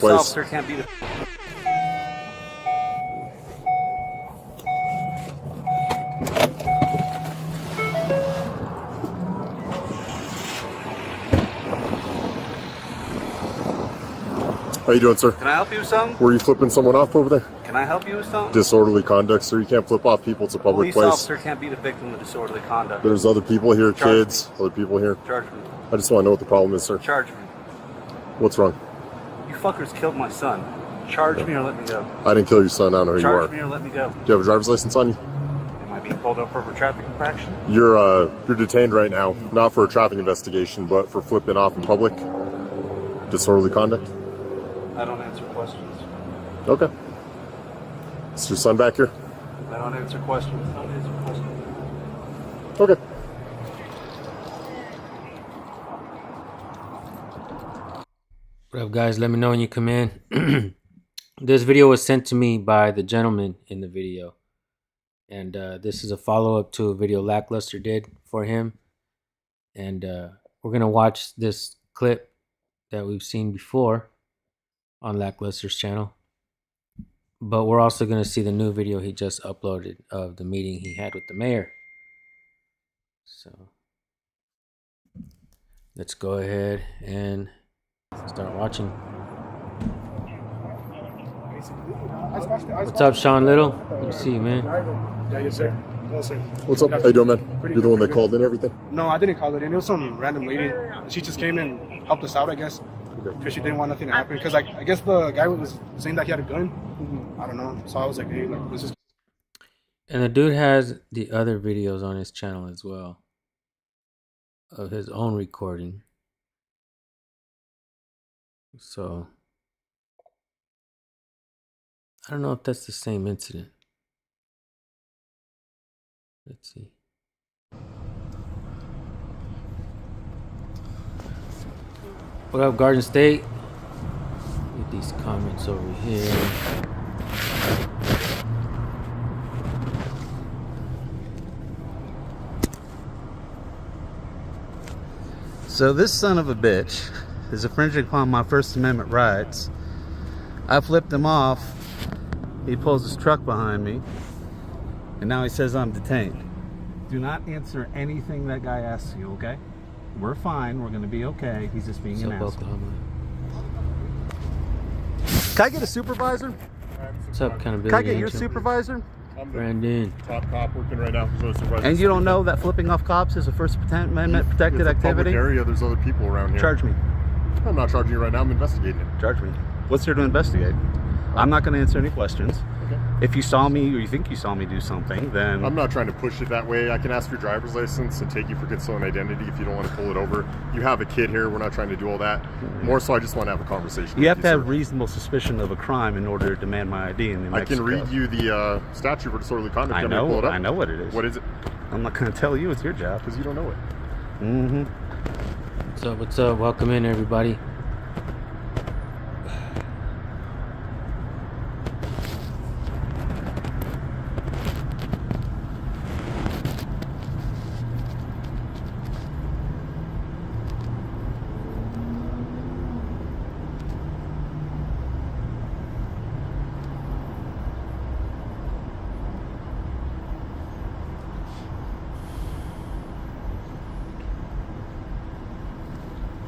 Place. Officer can't be the... How you doing, sir? Can I help you with something? Were you flipping someone off over there? Can I help you with something? Disorderly conduct, sir. You can't flip off people. It's a public Police place. officer can't be the victim of disorderly conduct. There's other people here, Charge kids, other people here. Charge me. I just want to know what the problem is, sir. Charge me. What's wrong? You fuckers killed my son. Charge me or let me go. I didn't kill your son. I don't know who Charge you me are. or let me go. Do you have a driver's license on you? Am I being pulled up for a traffic infraction? You're detained right now, not for a traffic investigation, but for flipping off in public. Disorderly conduct. I don't answer questions. Okay. Is your son back here? I don't answer questions. I don't answer questions. Okay. What up, guys? Let me know when you come in. This video was sent to me by the gentleman in the video. And this is a follow-up to a video Lackluster did for him. And we're going to watch this clip that we've seen before on Lackluster's channel. But we're also going to see the new video he just uploaded of the meeting he had with the mayor. So let's go ahead and start watching. What's up, Sean Little? Good to see you, man. Yeah, yes, sir. Yes, sir. What's up? How you doing, man? You're the one that called in everything? No, I didn't call it in. It was some random lady. She just came and helped us out, I guess, because she didn't want nothing to happen. Because I guess the guy was saying that he had a gun. I don't know. So I was like, hey, like, let's just... And the dude has the other videos on his channel as well of his own recording. So I don't know if that's the same incident. Let's see. What up, Garden State? Get these comments over here. So this son of a bitch is infringing upon my First Amendment rights. I flipped him off. He pulls his truck behind me. And now he says I'm detained. Do not answer anything that guy asks you, okay? We're fine. We're going to be okay. He's just being an asshole. Can I get a supervisor? What's up, kind of Can I get your supervisor? I'm Brandon. top cop working right now. There's no supervisor. And you don't know that flipping off cops is a First Amendment protected It's a activity? public area. There's other people around here. Charge me. I'm not charging you right now. I'm investigating it. Charge me. What's there to investigate? I'm not going to answer any questions. Okay. If you saw me or you think you saw me do something, then... I'm not trying to push it that way. I can ask for your driver's license and take you for concealed identity if you don't want to pull it over. You have a kid here. We're not trying to do all that. More so, I just want to have a conversation. You have to have sir. reasonable suspicion of a crime in order to demand my ID in New Mexico. I can read you the statute for disorderly conduct. I I'm gonna pull it know. up. I know what it is. What is it? I'm not going to tell you. It's your job. Because you don't know it. Mm-hmm. What's up? What's up? Welcome in, everybody.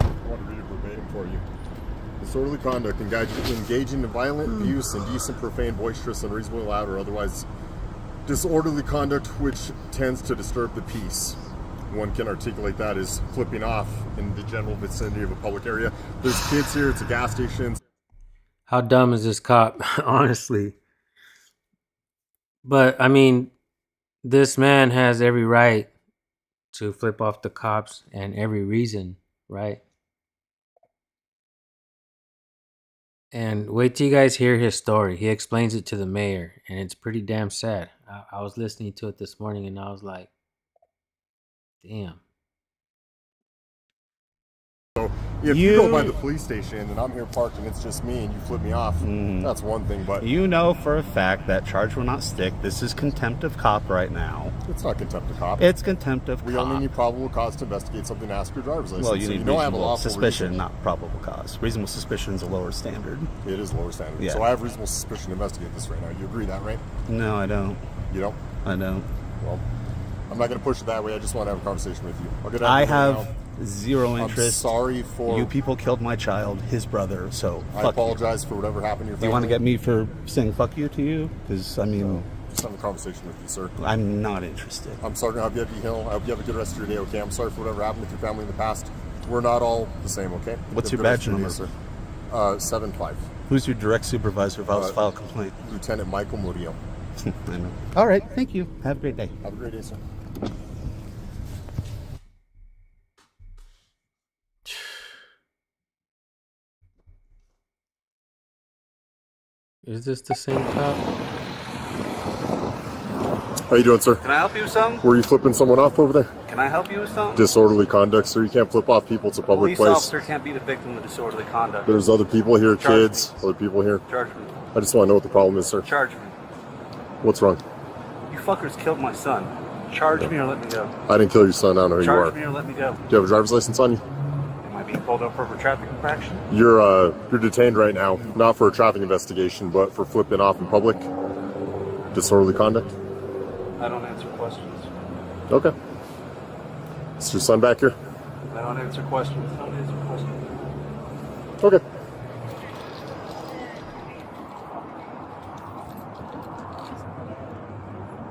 I want to read it verbatim for you. Disorderly conduct, engaging in violent abuse, indecent, profane, boisterous, unreasonably loud, or otherwise disorderly conduct which tends to disturb the peace. One can articulate that as flipping off in the general vicinity of a public area. There's kids here, it's a gas station. How dumb is this cop, honestly? But, I mean, this man has every right to flip off the cops and every reason, right? And wait till you guys hear his story. He explains it to the mayor, and it's pretty damn sad. I was listening to it this morning, and I was like, damn. So If you go by the police station and I'm here parked and it's just me and you flip me off, that's one thing. But you know for a fact that charge will not stick. This is contempt of cop right now. It's not contempt of cop. It's contempt of We cop. only need probable cause to investigate something to ask your driver's license. Well, you so need you know I have a reasonable lawful suspicion, reason. not probable cause. Reasonable suspicion is a lower standard. It is lower standard. Yeah. So I have reasonable suspicion to investigate this right now. You agree that, right? No, I don't. You don't? I don't. Well, I'm not going to push it that way. I just want to have a conversation with you. I'll get out I of here right have now. zero I'm interest. sorry for... You people killed my child, his brother, so I fuck apologize for whatever happened to your you. family. You want to get me for saying fuck you to you? Because, I mean... Just have a conversation with you, sir. I'm not interested. I'm sorry. I hope you have I hope you have a good rest of your day, okay? I'm sorry for whatever happened with your family in the past. We're not all the same, okay? What's Have a your good rest badge of number? day, sir. 7-5. Who's your direct supervisor if I was to file a complaint? Lieutenant Michael Murillo. I know. All right, thank you. Have a great day. Have a great day, sir. Is this the same cop? How you doing, sir? Can I help you with something? Were you flipping someone off over there? Can I help you with something? Disorderly conduct, sir. You can't flip off people. It's a public Police place. officer can't be the victim of disorderly conduct. There's other people here, Charge kids, other people here. Charge me. I just want to know what the problem is, sir. Charge me. What's wrong? You fuckers killed my son. Charge me or let me go. I didn't kill your son. I don't know who Charge you me are. or let me go. Do you have a driver's license on you? Am I being pulled over for a traffic infraction? You're detained right now, not for a traffic investigation, but for flipping off in public. Disorderly conduct. I don't answer questions. Okay. Is your son back here? I don't answer questions. I don't answer questions. Okay.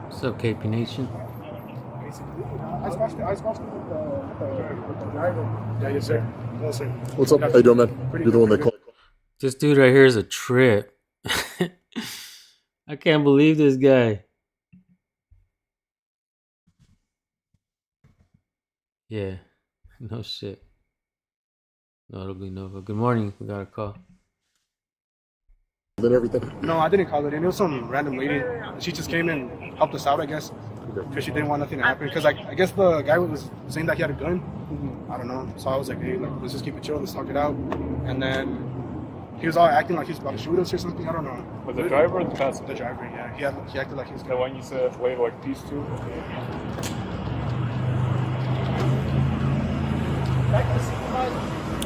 What's up, KP Nation? I squashed with the driver. Yeah, yes, sir. Yes, sir. What's up? How you doing, man? You're the one that called. This dude right here is a trip. I can't believe this guy. Yeah, no shit. Notably Nova. Good morning. We got a call. And everything. No, I didn't call it in. It was some random lady. She just came and helped us out, I guess. Because she didn't want nothing to happen. Because I guess the guy was saying that he had a gun. I don't know. So I was like, hey, let's just keep it chill. Let's talk it out. And then he was all acting like he was about to shoot us or something. I don't know. Was the driver or the passenger? The driver, yeah. He acted like he was The one you said later, like these two?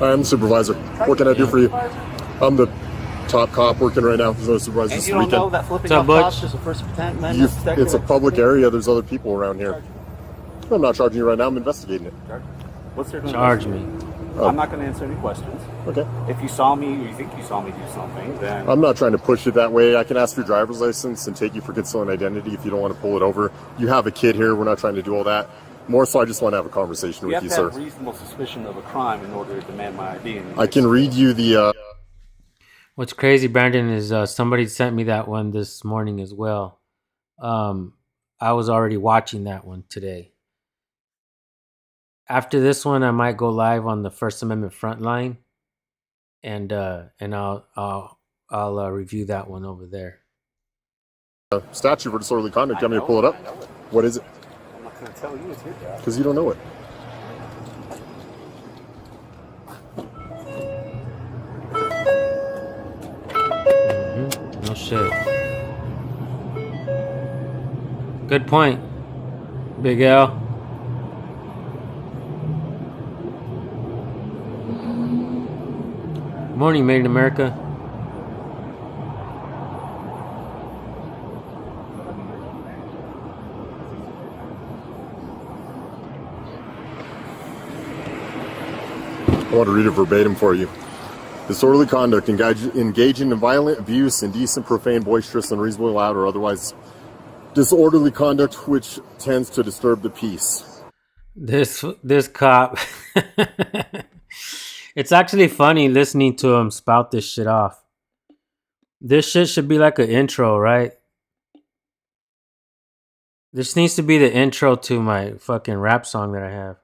I'm the supervisor. What can I do for you? I'm the top cop working right now. There's no supervisor And this you don't know weekend. that flipping What's up, off Butch? cops is a First Amendment? It's a public area. There's other people around here. I'm not charging you right now. I'm investigating it. What's there to Charge me. investigate? I'm not going to answer any questions. Okay. If you saw me or you think you saw me do something, then I'm not trying to push it that way. I can ask for your driver's license and take you for concealing identity if you don't want to pull it over. You have a kid here. We're not trying to do all that. More so, I just want to have a conversation you with have you, to sir. have reasonable suspicion of a crime in order to demand my ID. I can read you the. What's crazy, Brandon, is somebody sent me that one this morning as well. I was already watching that one today. After this one, I might go live on the First Amendment Frontline, and I'll review that one over there. Statute for disorderly conduct. You want me to pull it up? What is it? I'm not going to tell you. It's your job. Because you don't know it. No shit. Good point, Big L. Morning, Made in America. I want to read it verbatim for you. Disorderly conduct, engaging in violent abuse, indecent, profane, boisterous, unreasonably loud, or otherwise disorderly conduct which tends to disturb the peace. This cop. It's actually funny listening to him spout this shit off. This shit should be like an intro, right? This needs to be the intro to my fucking rap song that I have.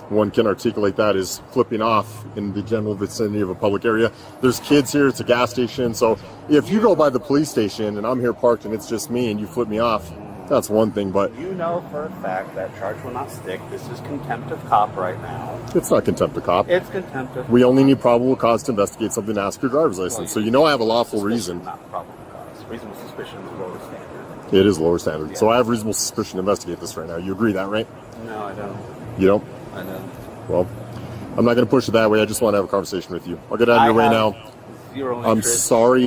One can articulate that is flipping off in the general vicinity of a public area. There's kids here, it's a gas station, so if you go by the police station and I'm here parked and it's just me and you flip me off, That's one thing, but You know for a fact that charge will not stick. This is contempt of cop right now. it's not contempt of cop. It's contempt of We only need probable cause to investigate something to ask your driver's license. So you know I have a lawful suspicion, reason. Not probable cause. Reasonable suspicion is lower standard. It is lower standard. Yeah. So I have reasonable suspicion to investigate this right now. You agree that, right? No, I don't. You don't? I don't. Well, I'm not going to push it that way. I just want to have a conversation with you. I'll get out of your way now. Zero I'm interest. sorry.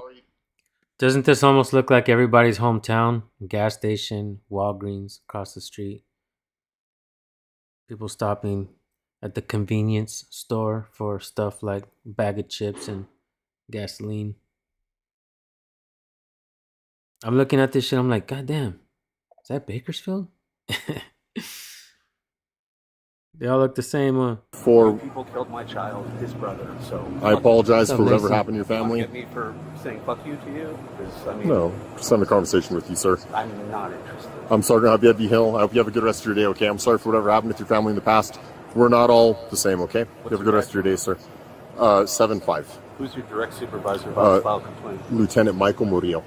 Doesn't this almost look like everybody's hometown? Gas station, Walgreens across the street. People stopping at the convenience store for stuff like a bag of chips and gasoline. I'm looking at this shit, I'm like, God damn, is that Bakersfield? They all look the same, huh? For People killed my child, his brother. So I apologize What's up, for whatever Mason? happened to your family. Get me for saying fuck you to you? Because I mean, No, just having a conversation with you, sir. I'm not interested. I'm Sergeant Abdi Hill. I hope you have a good rest of your day, okay? I'm sorry for whatever happened with your family in the past. We're not all the same, okay? You have a good rest of your day, sir. 7-5. Who's your direct supervisor about to file a complaint? Lieutenant Michael Murillo.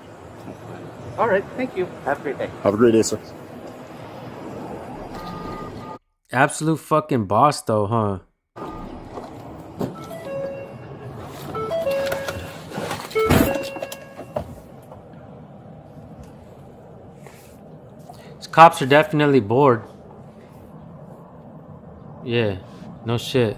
All right, thank you. Have a great day. Have a great day, sir. Absolute fucking boss, though, huh? These cops are definitely bored. Yeah, no shit.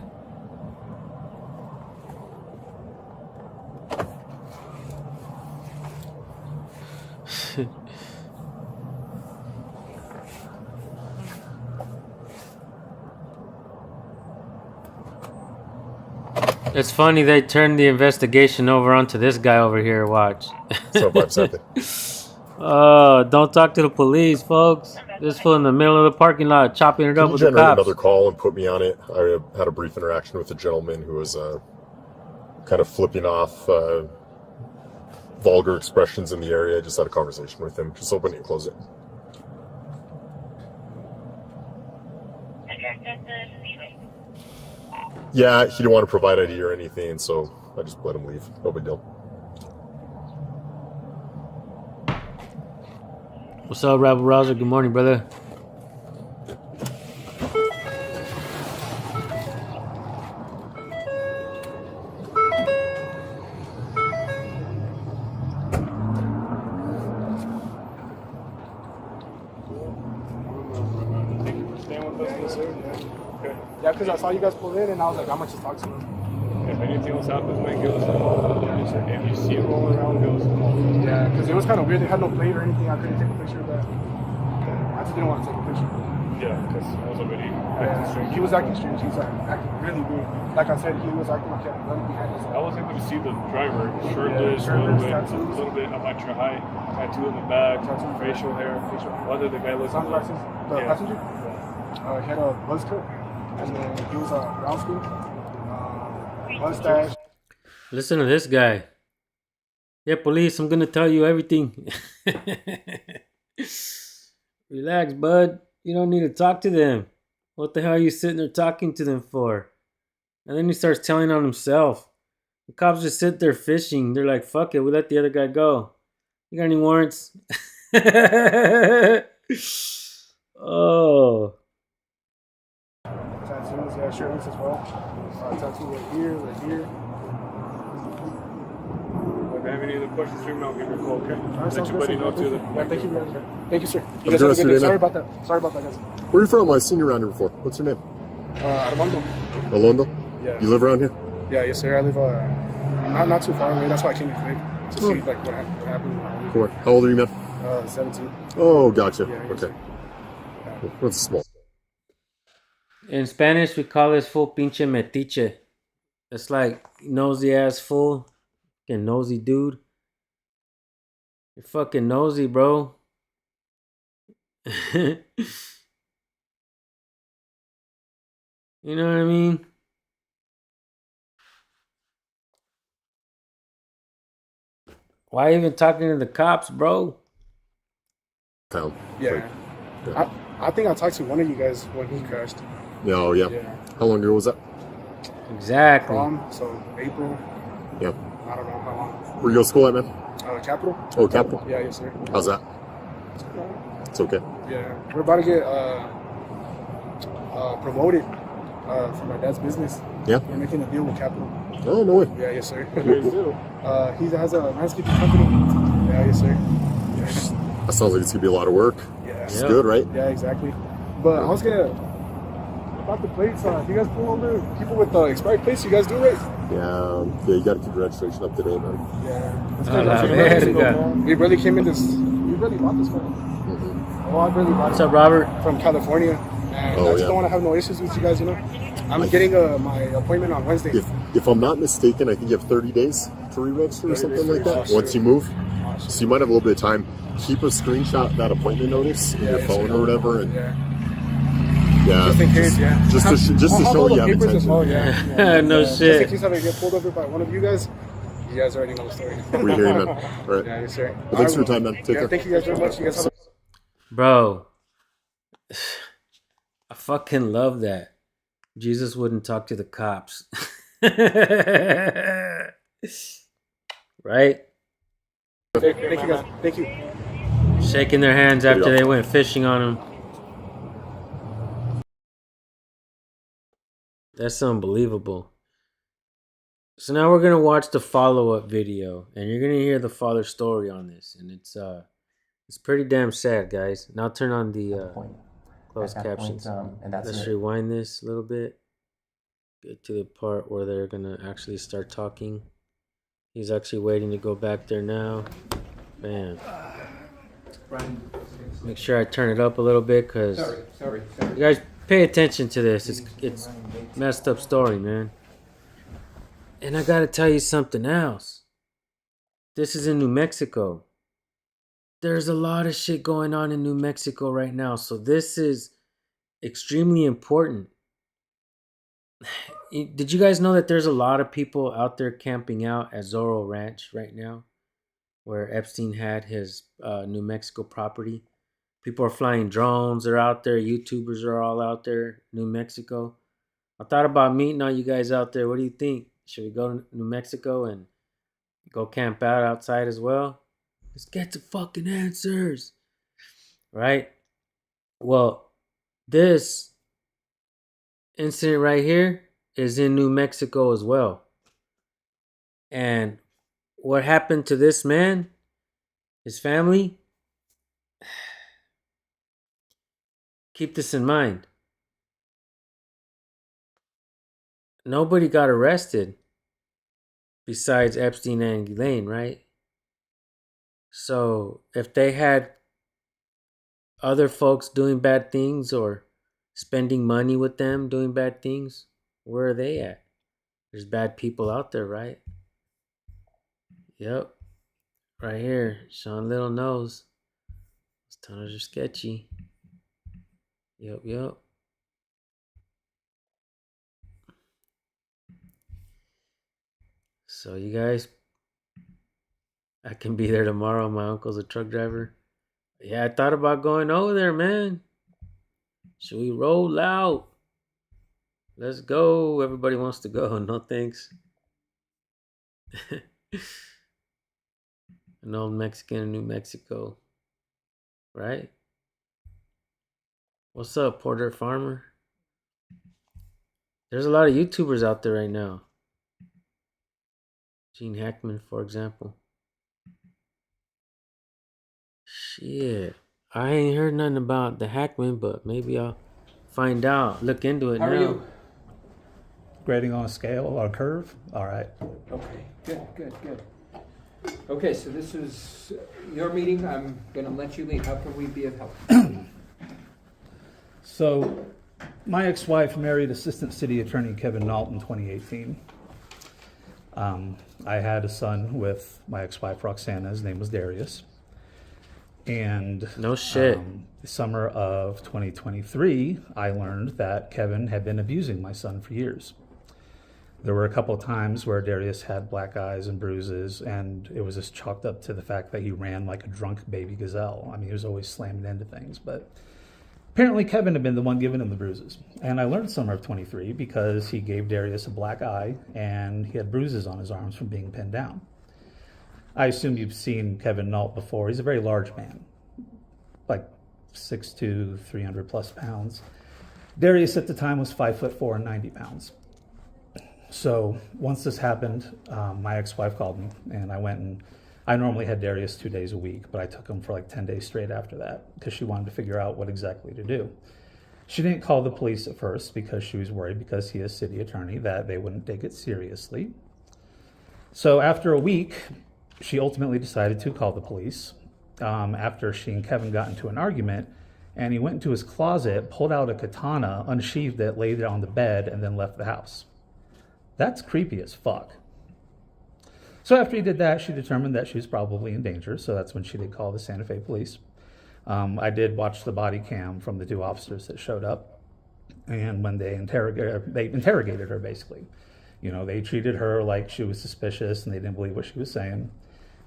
It's funny they turned the investigation over onto this guy over here. Watch. 7-5. Don't talk to the police, folks. This fool in the middle of the parking lot chopping it Can up you with the generate cops. another call and put me on it? I had a brief interaction with a gentleman who was kind of flipping off vulgar expressions in the area. I just had a conversation with him. Just open it and close it. Yeah, he didn't want to provide ID or anything, so I just let him leave. No big deal. What's up, Rabble Rouser? Good morning, brother. Staying with us, yes, sir. Okay. Yeah, because I saw you guys pull in, and I was like, I'm gonna just talk to him. If anything else happens, man, give us a call. If you see it rolling around, give us a call. Yeah, because it was kind of weird. They had no plate or anything. I couldn't take a picture of that. I just didn't want to take a picture. Yeah, because I was already acting Yeah, strange. he was acting strange. He was acting really weird. Like I said, he was acting like he had a gun behind his I was able to see the driver, shirtless, shirtless, a tattoos. little bit of my high tattoo in the back, facial hair. Whether the guy looks Sunglasses. The Yeah. passenger. He had a buzz cut, and then he was brown skin, mustache. Listen to this guy. Yeah, police, I'm gonna tell you everything. Relax, bud. You don't need to talk to them. What the hell are you sitting there talking to them for? And then he starts telling on himself. The cops just sit there fishing. They're like, fuck it, we let the other guy go. You got any warrants? Oh. Tattoos, yeah, shirtless as well. Tattoo right here, right here. If I have any other questions for me, I'll give you a call, okay? All right, Let sounds your good, buddy sir. know too. Yeah, thank you, guys. Thank you, sir. You Have a guys good have a rest good of day. your day, Sorry man. about that. Sorry about that, guys. Where are you from? I've seen you around here before. What's your name? Armando. Alondo? Yeah. You live around here? Yeah, yes, sir. I live not too far away. That's why I came in quick to see like what happened. Cool. How old are you, man? 17. Oh, gotcha. Yeah, Okay. That's small. In Spanish, we call this fool pinche metiche. It's like nosy ass fool. Fucking nosy dude. You're fucking nosy, bro. You know what I mean? Why even talking to the cops, bro? Town. Yeah. I think I talked to one of you guys when he crashed. Yeah, oh, yeah. Yeah. How long ago was that? Exactly. So April. Yeah. I don't know how long. Where you go to school at, man? Capital. Oh, Capital. Yeah, yes, sir. How's that? It's okay. Yeah, we're about to get promoted for my dad's business. Yeah. We're making a deal with Capital. Oh, no way. Yeah, yes, sir. What do you do? He has a landscaping company. Yeah, yes, sir. Yeah. That sounds like it's going to be a lot of work. Yeah. It's good, right? Yeah, exactly. But I was gonna about the plates. You guys pull over people with expired plates. You guys do right? Yeah, you got to keep your registration up to date, man. Yeah. That's A good. la That's good. verga. We really came in this. We really bought this one. Oh, I really bought What's it up, Robert? from California. And Oh, I just yeah. don't want to have no issues with you guys. You know, I'm getting my appointment on Wednesday. If I'm not mistaken, I think you have 30 days to re-register or 30 something days like to that re-register. once you move. Awesome. So you might have a little bit of time. Keep a screenshot of that appointment notice in your yes, phone sir. or whatever, and Yeah. yeah, Just in case, yeah. just to I'll have show all you the have papers as intention. well, yeah. No Just in shit. case I get pulled over by one of you guys already know the story. We hear you, man. All right. Yeah, yes, sir. Well, thanks for your time, man. Take Yeah, care. thank you guys very much. You guys have a Bro, I fucking love that. Jesus wouldn't talk to the cops. Right? Thank you guys. Thank you. Shaking their hands There you after go. they went fishing on him. That's unbelievable. So now we're gonna watch the follow-up video, and you're gonna hear the father's story on this, and it's pretty damn sad, guys. Now turn on the closed At that captions. point, and that's Let's it. rewind this a little bit. Get to the part where they're gonna actually start talking. He's actually waiting to go back there now. Bam. Make sure I turn it up a little bit, cause you guys pay attention to this. It's messed up story, man. And I gotta tell you something else. This is in New Mexico. There's a lot of shit going on in New Mexico right now, so this is extremely important. Did you guys know that there's a lot of people out there camping out at Zorro Ranch right now, where Epstein had his New Mexico property? People are flying drones. They're out there. YouTubers are all out there. New Mexico. I thought about meeting all you guys out there. What do you think? Should we go to New Mexico and go camp out outside as well? Let's get some fucking answers. Right? Well, this incident right here is in New Mexico as well. And what happened to this man, his family, keep this in mind. Nobody got arrested besides Epstein and Ghislaine, right? So if they had other folks doing bad things or spending money with them doing bad things, where are they at? There's bad people out there, right? Yep. Right here. Sean Little knows. Those tunnels are sketchy. Yep. So you guys, I can be there tomorrow. My uncle's a truck driver. Yeah, I thought about going over there, man. Should we roll out? Let's go. Everybody wants to go. No thanks. An old Mexican in New Mexico. Right? What's up, Porter Farmer? There's a lot of YouTubers out there right now. Gene Hackman, for example. Shit. I ain't heard nothing about the Hackman, but maybe I'll find out. Look into it now. How are you? Grading on a scale or a curve? All right. Okay, good. Okay, so this is your meeting. I'm going to let you lead. How can we be of help? So, my ex-wife married Assistant City Attorney Kevin Nault in 2018. I had a son with my ex-wife Roxana. His name was Darius. And No shit. The summer of 2023, I learned that Kevin had been abusing my son for years. There were a couple of times where Darius had black eyes and bruises, and it was just chalked up to the fact that he ran like a drunk baby gazelle. I mean, he was always slamming into things, but apparently Kevin had been the one giving him the bruises. And I learned summer of 23 because he gave Darius a black eye, and he had bruises on his arms from being pinned down. I assume you've seen Kevin Nault before. He's a very large man, like 6'2", 300 plus pounds. Darius at the time was 5'4" and 90 pounds. So once this happened, my ex-wife called me, and I normally had Darius 2 days a week, but I took him for like 10 days straight after that because she wanted to figure out what exactly to do. She didn't call the police at first because she was worried, because he is city attorney, that they wouldn't take it seriously. So after a week, she ultimately decided to call the police after she and Kevin got into an argument, and he went into his closet, pulled out a katana, unsheathed it, laid it on the bed, and then left the house. That's creepy as fuck. So after he did that, she determined that she was probably in danger, so that's when she did call the Santa Fe police. I did watch the body cam from the 2 officers that showed up, and when they interrogated her, basically. You know, they treated her like she was suspicious, and they didn't believe what she was saying.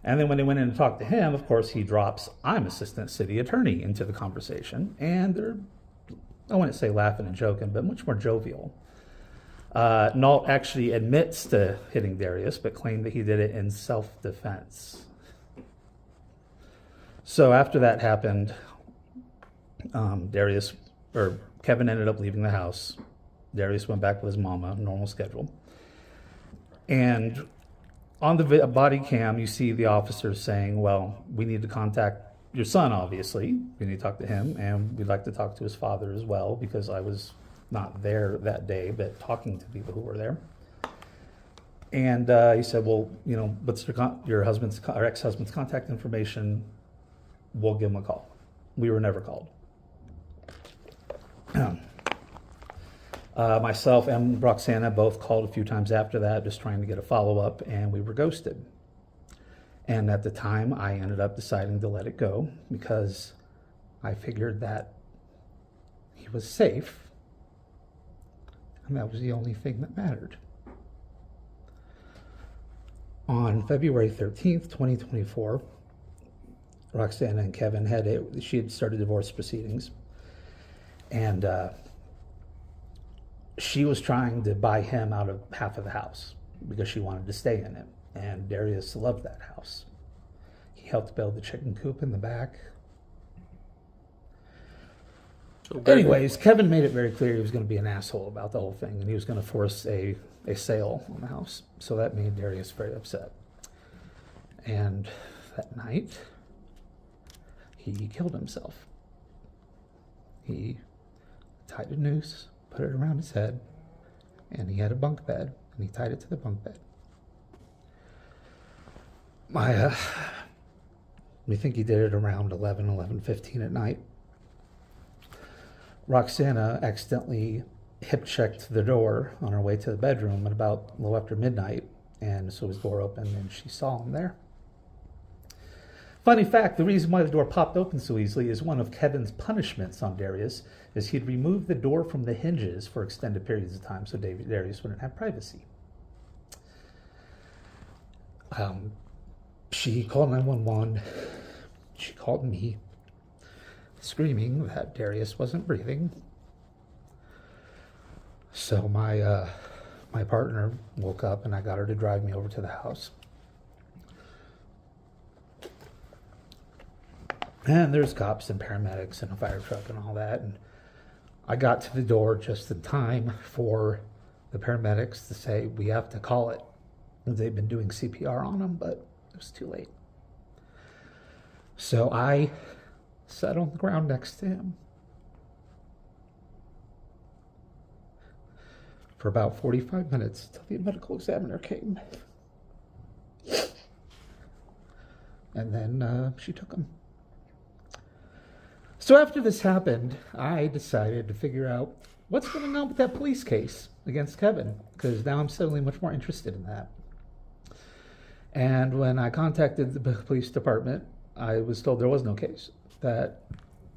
And then when they went in and talked to him, of course, he drops, "I'm assistant city attorney," into the conversation, and they're, I wouldn't say laughing and joking, but much more jovial. Nault actually admits to hitting Darius, but claimed that he did it in self-defense. So after that happened, Kevin ended up leaving the house. Darius went back with his mama, normal schedule. And on the body cam, you see the officers saying, "Well, we need to contact your son, obviously. We need to talk to him, and we'd like to talk to his father as well," because I was not there that day, but talking to people who were there. And he said, "Well, you know, what's your ex-husband's contact information? We'll give him a call." We were never called. Myself and Roxana both called a few times after that, just trying to get a follow-up, and we were ghosted. And at the time, I ended up deciding to let it go because I figured that he was safe, and that was the only thing that mattered. On February 13th, 2024, Roxana and Kevin she had started divorce proceedings, and she was trying to buy him out of half of the house because she wanted to stay in it, and Darius loved that house. He helped build the chicken coop in the back. Anyways, Kevin made it very clear he was going to be an asshole about the whole thing, and he was going to force a sale on the house. So that made Darius very upset. And that night, he killed himself. He tied a noose, put it around his head, and he had a bunk bed, and he tied it to the bunk bed. We think he did it around 11:15 at night. Roxana accidentally hip-checked the door on her way to the bedroom at about a little after midnight, and so his door opened and she saw him there. Funny fact, the reason why the door popped open so easily is one of Kevin's punishments on Darius is he'd remove the door from the hinges for extended periods of time so Darius wouldn't have privacy. She called 911. She called me, screaming that Darius wasn't breathing. So my partner woke up and I got her to drive me over to the house. And there's cops and paramedics and a fire truck and all that. And I got to the door just in time for the paramedics to say, "We have to call it." And they've been doing CPR on him, but it was too late. So I sat on the ground next to him for about 45 minutes until the medical examiner came. And then she took him. So after this happened, I decided to figure out what's going on with that police case against Kevin, because now I'm suddenly much more interested in that. And when I contacted the police department, I was told there was no case, that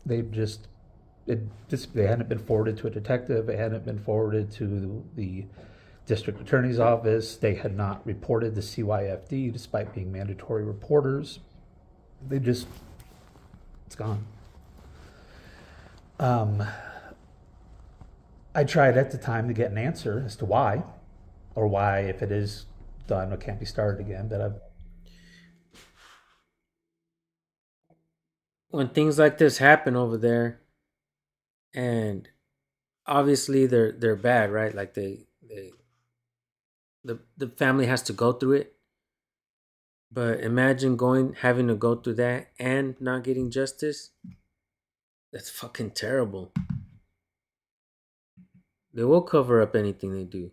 they hadn't been forwarded to a detective, it hadn't been forwarded to the district attorney's office, they had not reported to CYFD despite being mandatory reporters. It's gone. I tried at the time to get an answer as to why, or why, if it is done, it can't be started again, but when things like this happen over there, and obviously they're bad, right? Like the family has to go through it. But imagine having to go through that and not getting justice. That's fucking terrible. They will cover up anything they do.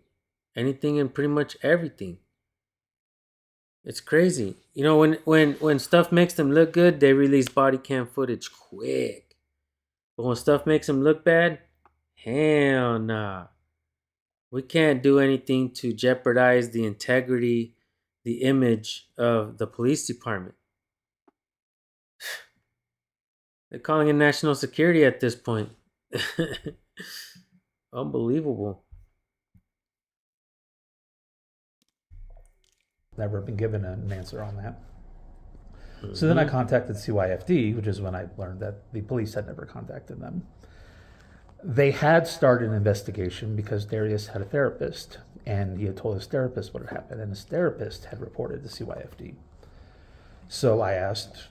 Anything and pretty much everything. It's crazy. You know, when stuff makes them look good, they release body cam footage quick. But when stuff makes them look bad, hell nah. We can't do anything to jeopardize the integrity, the image of the police department. They're calling it national security at this point. Unbelievable. Never been given an answer on that. So then I contacted CYFD, which is when I learned that the police had never contacted them. They had started an investigation because Darius had a therapist, and he had told his therapist what had happened, and his therapist had reported to CYFD. So I asked,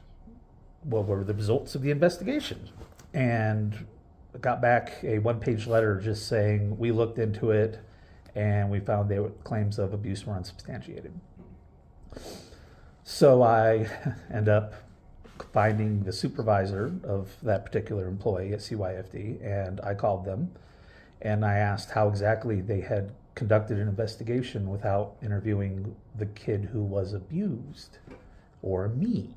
what were the results of the investigation? And got back a one-page letter just saying, we looked into it, and we found their claims of abuse were unsubstantiated. So I end up finding the supervisor of that particular employee at CYFD, and I called them and I asked how exactly they had conducted an investigation without interviewing the kid who was abused or me.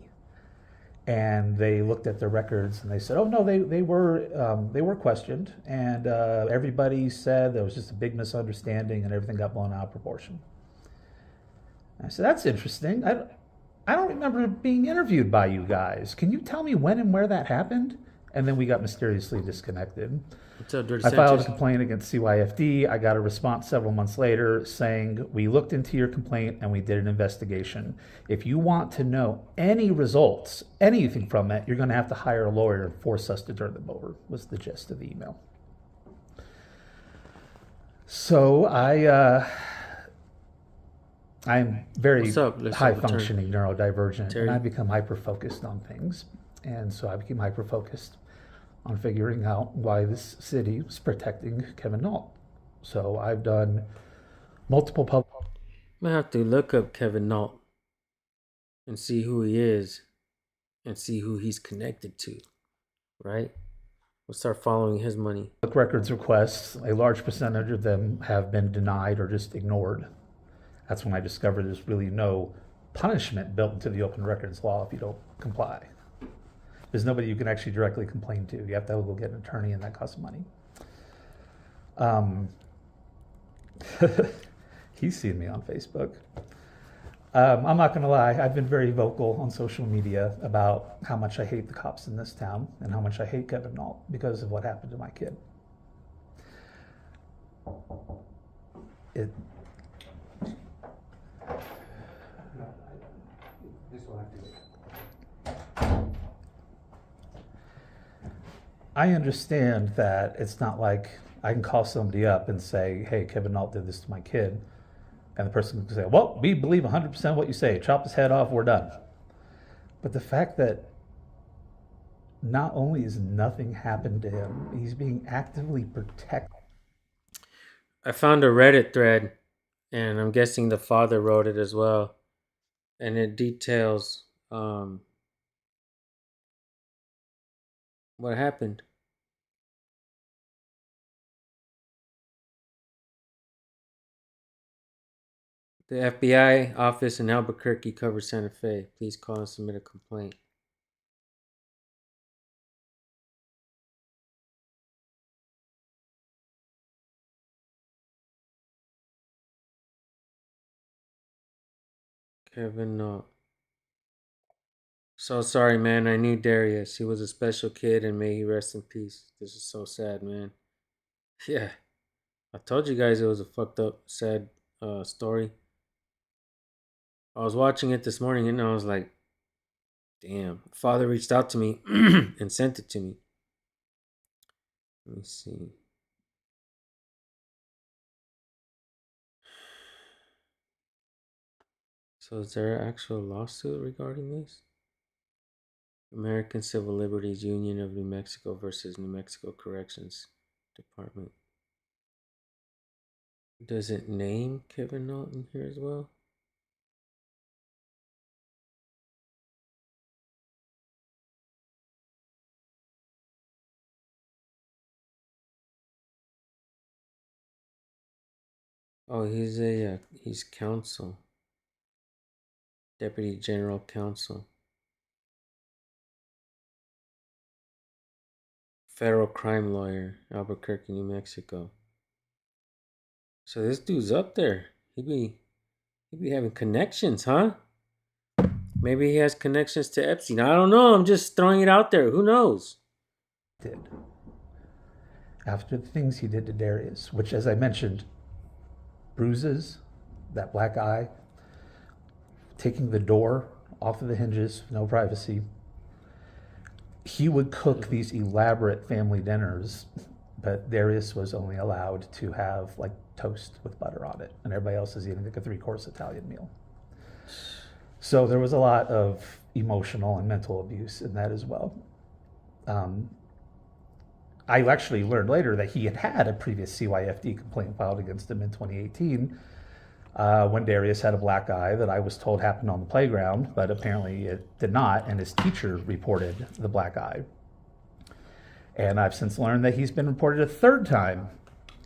And they looked at their records and they said, "Oh no, they were questioned, and everybody said there was just a big misunderstanding and everything got blown out of proportion." I said, "That's interesting. I don't remember being interviewed by you guys. Can you tell me when and where that happened?" And then we got mysteriously disconnected. What's up, Dirty I filed a Sanchez? complaint against CYFD. I got a response several months later saying, "We looked into your complaint and we did an investigation. If you want to know any results, anything from it, you're going to have to hire a lawyer and force us to turn them over," was the gist of the email. So I'm very What's up? Let's high overturn. functioning neurodivergent, Terry. and I become hyper focused on things. And so I became hyper focused on figuring out why this city was protecting Kevin Nault. So I've done multiple public. I'm gonna have to look up Kevin Nault and see who he is and see who he's connected to, right? We'll start following his money. Records requests. A large percentage of them have been denied or just ignored. That's when I discovered there's really no punishment built into the open records law if you don't comply. There's nobody you can actually directly complain to. You have to go get an attorney, and that costs money. He's seen me on Facebook. I'm not going to lie. I've been very vocal on social media about how much I hate the cops in this town and how much I hate Kevin Nault because of what happened to my kid. I understand that it's not like I can call somebody up and say, "Hey, Kevin Nault did this to my kid," and the person can say, "Well, we believe 100% what you say. Chop his head off, we're done." But the fact that not only has nothing happened to him, he's being actively protected. I found a Reddit thread, and I'm guessing the father wrote it as well, and it details what happened. The FBI office in Albuquerque covers Santa Fe. Please call and submit a complaint. Kevin Nault. So sorry, man. I knew Darius. He was a special kid, and may he rest in peace. This is so sad, man. Yeah. I told you guys it was a fucked up, sad story. I was watching it this morning and I was like, damn. Father reached out to me and sent it to me. Let me see. So is there an actual lawsuit regarding this? American Civil Liberties Union of New Mexico versus New Mexico Corrections Department. Does it name Kevin Norton here as well? Oh, he's counsel. Deputy General Counsel. Federal crime lawyer, Albuquerque, New Mexico. So this dude's up there. He be having connections, huh? Maybe he has connections to Epstein. I don't know. I'm just throwing it out there. Who knows? Did after the things he did to Darius, which, as I mentioned, bruises, that black eye, taking the door off of the hinges, no privacy. He would cook these elaborate family dinners, but Darius was only allowed to have like toast with butter on it, and everybody else is eating like a 3-course Italian meal. So there was a lot of emotional and mental abuse in that as well. I actually learned later that he had a previous CYFD complaint filed against him in 2018 when Darius had a black eye that I was told happened on the playground, but apparently it did not, and his teacher reported the black eye. And I've since learned that he's been reported a 3rd time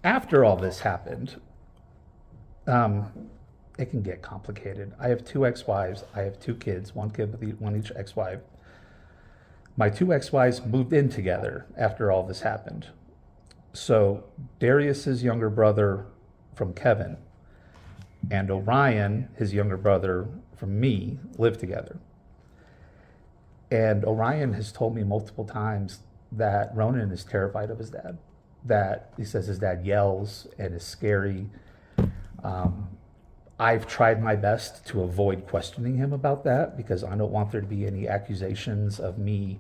after all this happened. It can get complicated. I have 2 ex-wives. I have 2 kids, 1 kid with one each ex-wife. My 2 ex-wives moved in together after all this happened. So Darius's younger brother from Kevin and Orion, his younger brother from me, live together. And Orion has told me multiple times that Ronan is terrified of his dad, that he says his dad yells and is scary. I've tried my best to avoid questioning him about that because I don't want there to be any accusations of me,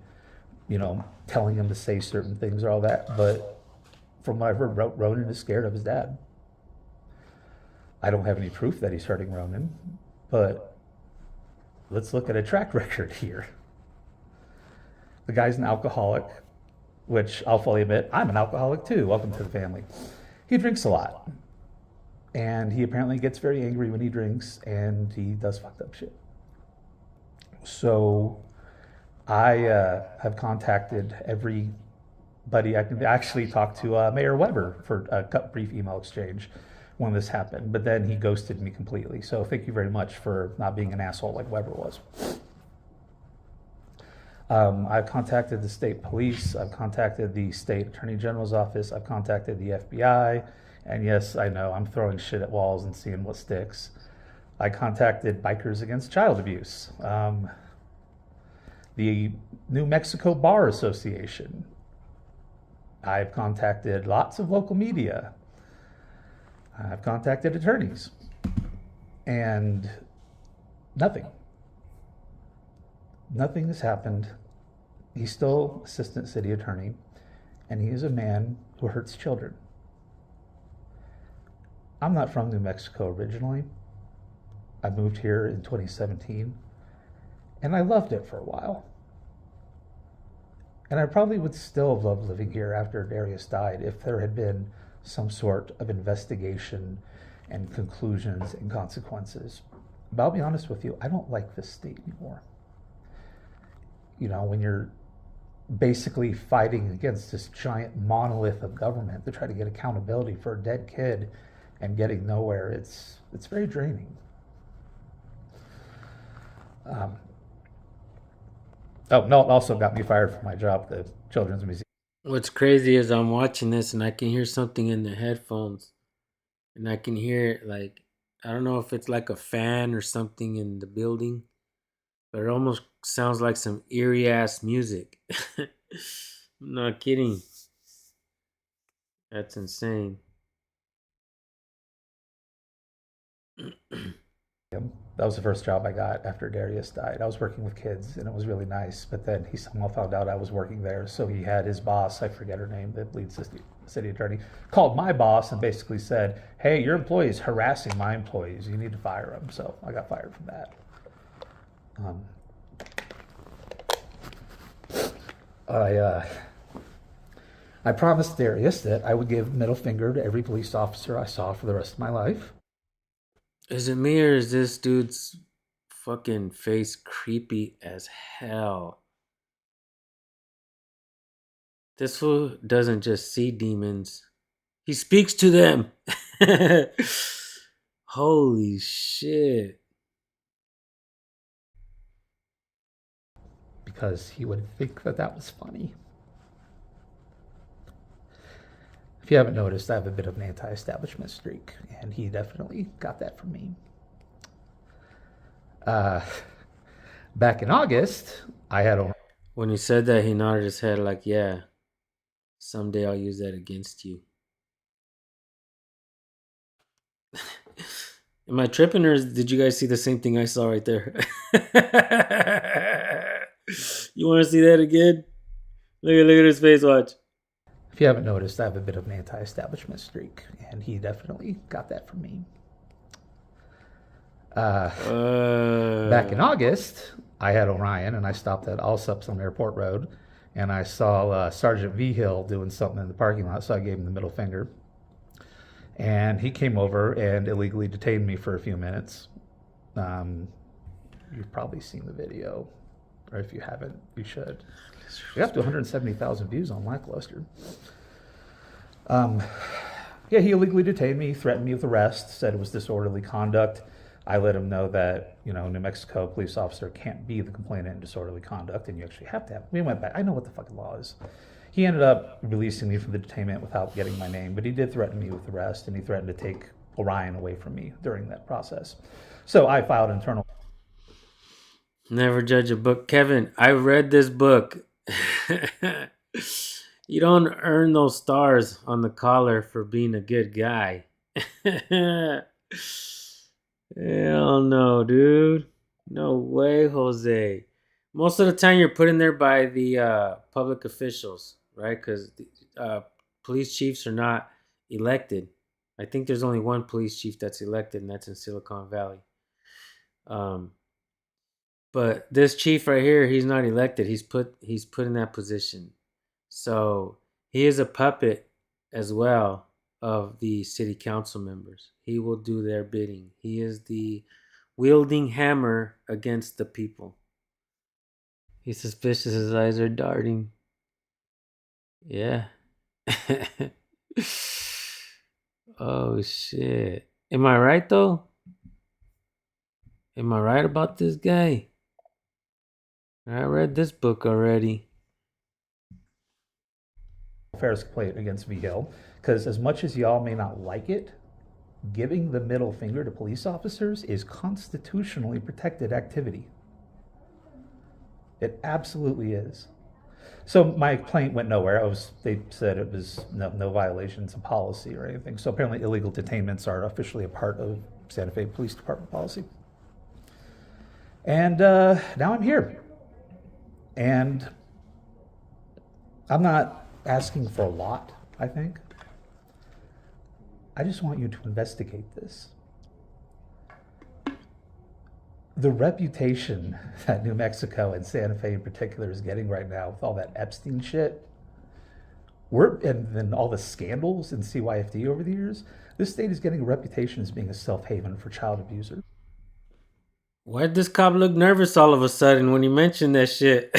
telling him to say certain things or all that. But from what I've heard, Ronan is scared of his dad. I don't have any proof that he's hurting Ronan, but let's look at a track record here. The guy's an alcoholic, which I'll fully admit, I'm an alcoholic too. Welcome to the family. He drinks a lot. And he apparently gets very angry when he drinks, and he does fucked up shit. So I have contacted everybody I can. Actually talked to Mayor Weber for a brief email exchange when this happened, but then he ghosted me completely. So thank you very much for not being an asshole like Weber was. I've contacted the state police. I've contacted the state attorney general's office. I've contacted the FBI. And yes, I know, I'm throwing shit at walls and seeing what sticks. I contacted Bikers Against Child Abuse, the New Mexico Bar Association. I've contacted lots of local media. I've contacted attorneys. And nothing. Nothing has happened. He's still assistant city attorney, and he is a man who hurts children. I'm not from New Mexico originally. I moved here in 2017, and I loved it for a while. And I probably would still have loved living here after Darius died if there had been some sort of investigation and conclusions and consequences. But I'll be honest with you, I don't like this state anymore. When you're basically fighting against this giant monolith of government to try to get accountability for a dead kid and getting nowhere, it's very draining. It also got me fired from my job at the Children's Museum. What's crazy is I'm watching this and I can hear something in the headphones. And I can hear, I don't know if it's like a fan or something in the building, but it almost sounds like some eerie-ass music. I'm not kidding. That's insane. That was the first job I got after Darius died. I was working with kids, and it was really nice. But then he somehow found out I was working there, so he had his boss, I forget her name, the lead city attorney, called my boss and basically said, "Hey, your employee is harassing my employees. You need to fire him." So I got fired from that. I promised Darius that I would give middle finger to every police officer I saw for the rest of my life. Is it me or is this dude's fucking face creepy as hell? This fool doesn't just see demons, he speaks to them. Holy shit. Because he would think that that was funny. If you haven't noticed, I have a bit of an anti-establishment streak, and he definitely got that from me. Back in August, I had a... When he said that, he nodded his head like, yeah, someday I'll use that against you. Am I tripping, or did you guys see the same thing I saw right there? You want to see that again? Look at his face, watch. If you haven't noticed, I have a bit of an anti-establishment streak, and he definitely got that from me. Back in August, I had Orion, and I stopped at Allsups on Airport Road, and I saw Sergeant V. Hill doing something in the parking lot, so I gave him the middle finger. And he came over and illegally detained me for a few minutes. You've probably seen the video, or if you haven't, you should. We have to 170,000 views on Lackluster. Yeah, he illegally detained me, threatened me with arrest, said it was disorderly conduct. I let him know that, you know, New Mexico police officer can't be the complainant in disorderly conduct, and you actually have to have. We went back. I know what the fucking law is. He ended up releasing me from the detainment without getting my name, but he did threaten me with arrest, and he threatened to take Orion away from me during that process. So I filed internal. Never judge a book. Kevin, I read this book. You don't earn those stars on the collar for being a good guy. Hell no, dude. No way, Jose. Most of the time you're put in there by the public officials, right? Because police chiefs are not elected. I think there's only one police chief that's elected, and that's in Silicon Valley. But this chief right here, he's not elected. He's put in that position. So he is a puppet as well of the city council members. He will do their bidding. He is the wielding hammer against the people. He's suspicious. His eyes are darting. Yeah. Oh, shit. Am I right, though? Am I right about this guy? I read this book already. Fair's complaint against V. Hill, because as much as y'all may not like it, giving the middle finger to police officers is constitutionally protected activity. It absolutely is. So my complaint went nowhere. They said it was no violations of policy or anything. So apparently illegal detainments are officially a part of Santa Fe Police Department policy. And now I'm here. And I'm not asking for a lot, I think. I just want you to investigate this. The reputation that New Mexico and Santa Fe in particular is getting right now with all that Epstein shit, and then all the scandals in CYFD over the years, this state is getting a reputation as being a safe haven for child abusers. Why did this cop look nervous all of a sudden when he mentioned that shit?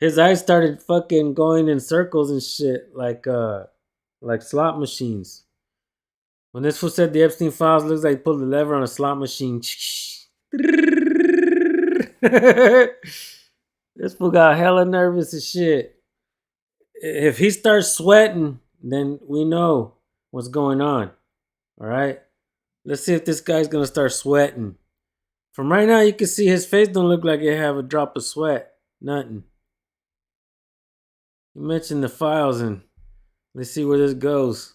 His eyes started fucking going in circles and shit like slot machines. When this fool said the Epstein files looks like he pulled the lever on a slot machine. This fool got hella nervous and shit. If he starts sweating, then we know what's going on. All right? Let's see if this guy's going to start sweating. From right now, you can see his face don't look like it have a drop of sweat. Nothing. You mentioned the files, and let's see where this goes.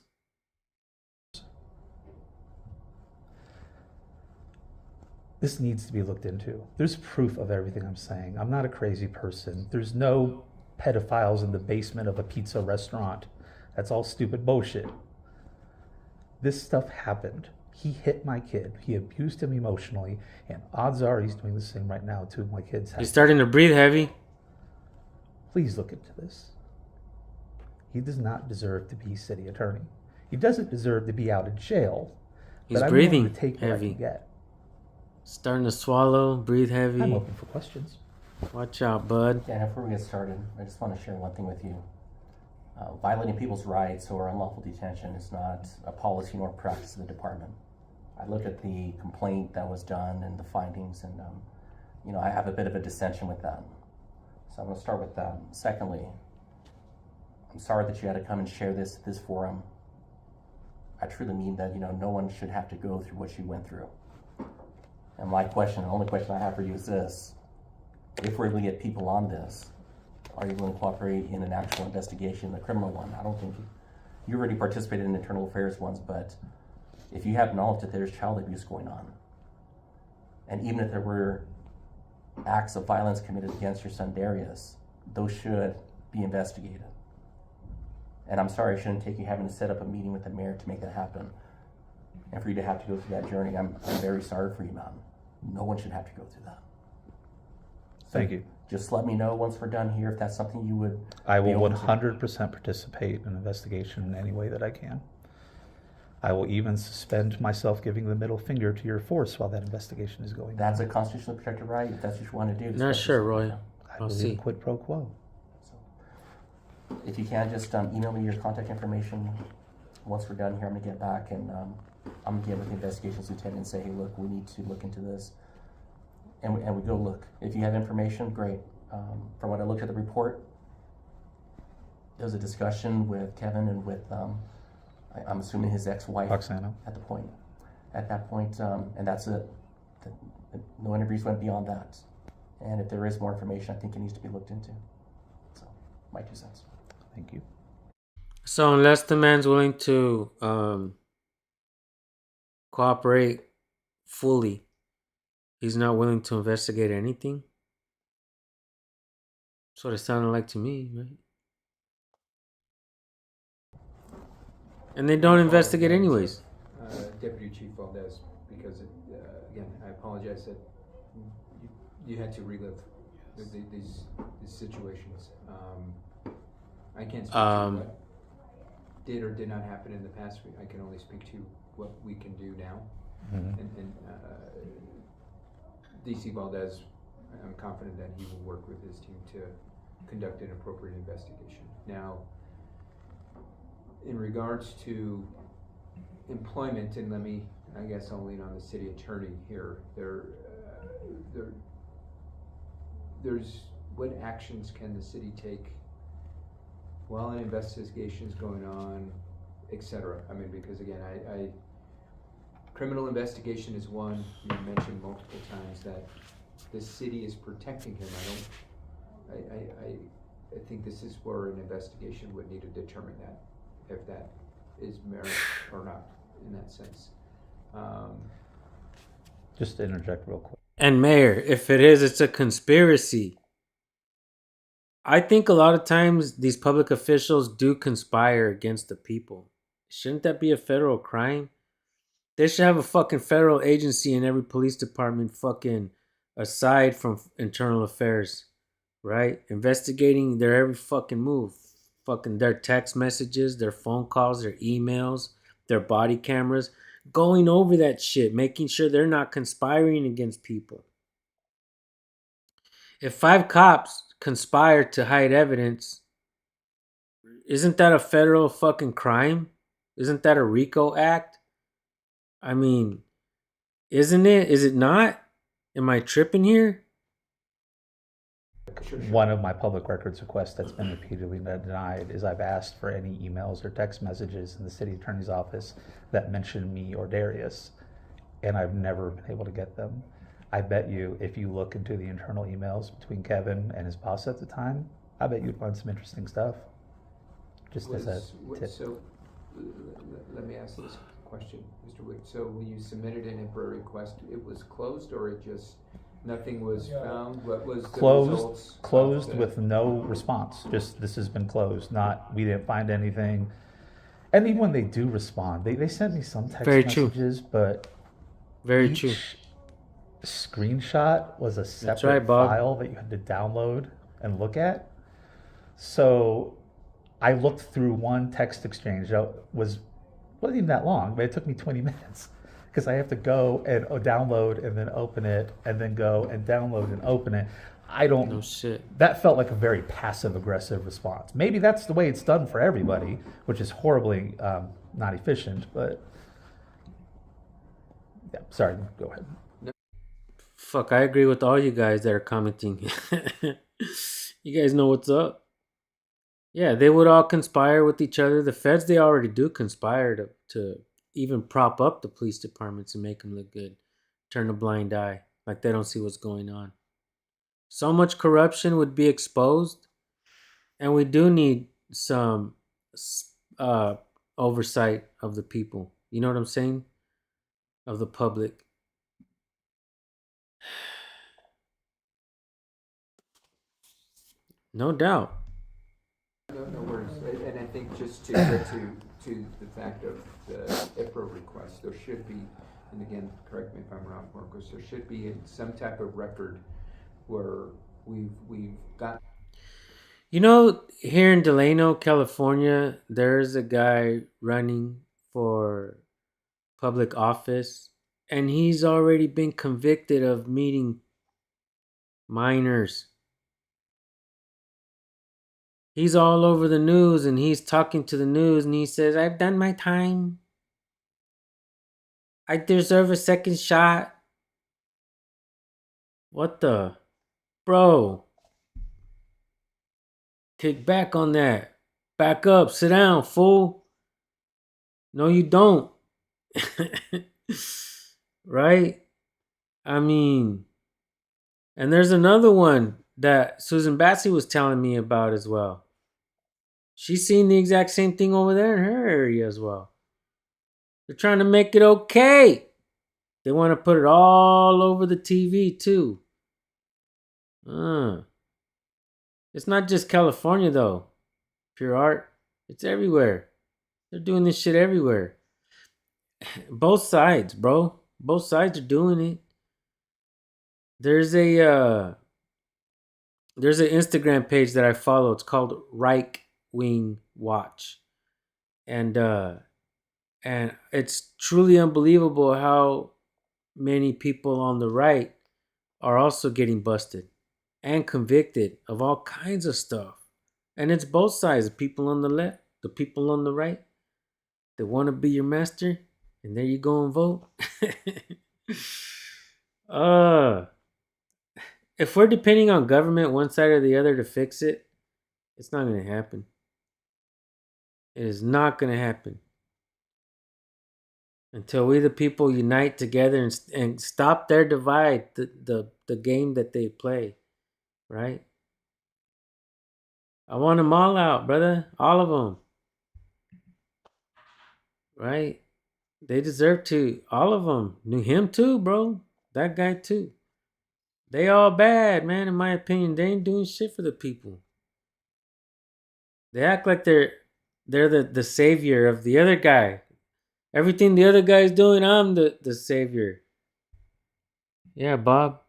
This needs to be looked into. There's proof of everything I'm saying. I'm not a crazy person. There's no pedophiles in the basement of a pizza restaurant. That's all stupid bullshit. This stuff happened He hit my kid. He abused him emotionally, and odds are he's doing the same right now to my kids. He's starting to breathe heavy. Please look into this. He does not deserve to be city attorney. He doesn't deserve to be out of jail. He's but I'm breathing willing to take what I heavy. can get. Starting to swallow, breathe heavy. I'm open for questions. Watch out, bud. Yeah, before we get started, I just want to share one thing with you. Violating people's rights or unlawful detention is not a policy nor practice of the department. I looked at the complaint that was done and the findings, and I have a bit of a dissension with that. So I'm going to start with that. Secondly, I'm sorry that you had to come and share this forum. I truly mean that no one should have to go through what you went through. And my question, the only question I have for you is this: if we're able to get people on this, are you willing to cooperate in an actual investigation, the criminal one? I don't think you already participated in internal affairs ones, but if you have knowledge that there's child abuse going on, and even if there were acts of violence committed against your son Darius, those should be investigated. And I'm sorry I shouldn't take you having to set up a meeting with the mayor to make that happen. And for you to have to go through that journey, I'm very sorry for you, man. No one should have to go through that. Thank you. Just let me know once we're done here if that's something you would. I will be open to. 100% participate in an investigation in any way that I can. I will even suspend myself giving the middle finger to your force while that investigation is going on. That's a constitutionally protected right. If that's what you want to do. Not sure, Roy. I I'll believe see. in quid pro quo. So, if you can, just email me your contact information. Once we're done here, I'm going to get back and I'm going to get with the investigations lieutenant and say, hey, look, we need to look into this. And we go look. If you have information, great. From what I looked at the report, there was a discussion with Kevin and with, I'm assuming his ex-wife. Roxana. At that point, and that's it. No interviews went beyond that. And if there is more information, I think it needs to be looked into. So, my 2 cents. Thank you. So unless the man's willing to cooperate fully, he's not willing to investigate anything? That's what it sounded like to me, right? And they don't investigate anyways. Deputy Chief Valdez, because again, I apologize that you had to relive these situations. I can't speak to what did or did not happen in the past. I can only speak to what we can do now. Mm-hmm. And DC Valdez, I'm confident that he will work with his team to conduct an appropriate investigation. Now, in regards to employment, and I guess I'll lean on the city attorney here. There's what actions can the city take while an investigation is going on, etc. I mean, because again, I criminal investigation is one. You mentioned multiple times that the city is protecting him. I think this is where an investigation would need to determine that, if that is merit or not in that sense. Just to interject real quick. And Mayor, if it is, it's a conspiracy. I think a lot of times these public officials do conspire against the people. Shouldn't that be a federal crime? They should have a fucking federal agency in every police department fucking aside from internal affairs, right? Investigating their every fucking move. Fucking their text messages, their phone calls, their emails, their body cameras. Going over that shit, making sure they're not conspiring against people. If 5 cops conspire to hide evidence, isn't that a federal fucking crime? Isn't that a RICO act? I mean, isn't it? Is it not? Am I tripping here? One of my public records requests that's been repeatedly denied is I've asked for any emails or text messages in the city attorney's office that mention me or Darius, and I've never been able to get them. I bet you if you look into the internal emails between Kevin and his boss at the time, I bet you'd find some interesting stuff. Just as a tip. So let me ask this question, Mr. Wood. So when you submitted an inquiry request, it was closed, or it just nothing was found? What was the results? Closed with no response. Just this has been closed. Not we didn't find anything. And even when they do respond, they sent me some text Very true. messages, but Very each true. screenshot was a That's separate right, Bob. file that you had to download and look at. So I looked through one text exchange that wasn't even that long, but it took me 20 minutes because I have to go and download and then open it and then go and download and open it. I don't. No shit. That felt like a very passive aggressive response. Maybe that's the way it's done for everybody, which is horribly not efficient. But yeah, sorry. Go ahead. Fuck, I agree with all you guys that are commenting. You guys know what's up. Yeah, they would all conspire with each other. The feds, they already do conspire to even prop up the police departments and make them look good. Turn a blind eye, like they don't see what's going on. So much corruption would be exposed, and we do need some oversight of the people. You know what I'm saying? Of the public. No doubt. No worries. And I think just to get to the fact of the IPRO request, there should be, and again, correct me if I'm wrong, Marcos, there should be some type of record where we've got. You know, here in Delano, California, there's a guy running for public office, and he's already been convicted of meeting minors. He's all over the news, and he's talking to the news, and he says, I've done my time. I deserve a second shot. What the? Bro. Kick back on that. Back up. Sit down, fool. No, you don't. Right? I mean, and there's another one that Susan Batsey was telling me about as well. She's seen the exact same thing over there in her area as well. They're trying to make it okay. They want to put it all over the TV too. It's not just California though. Pure art. It's everywhere. They're doing this shit everywhere. Both sides, bro. Both sides are doing it. There's an Instagram page that I follow. It's called Right Wing Watch. And it's truly unbelievable how many people on the right are also getting busted and convicted of all kinds of stuff. And it's both sides, the people on the left, the people on the right. They want to be your master, and there you go and vote. If we're depending on government, one side or the other, to fix it, it's not going to happen. It is not going to happen. Until we the people unite together and stop their divide, the game that they play, right? I want them all out, brother. All of them. Right? They deserve to. All of them. Knew him too, bro. That guy too. They all bad, man, in my opinion. They ain't doing shit for the people. They act like they're the savior of the other guy. Everything the other guy's doing, I'm the savior. Yeah, Bob.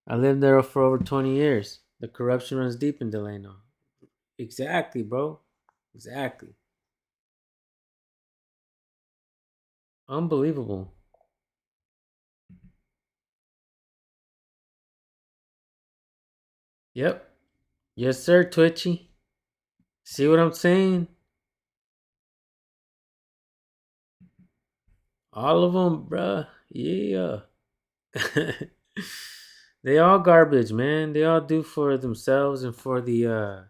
I lived there for over 20 years. The corruption runs deep in Delano. Exactly, bro. Exactly. Unbelievable. Yep. Yes, sir, Twitchy. See what I'm saying? All of them, bruh. Yeah. They all garbage, man. They all do for themselves and for the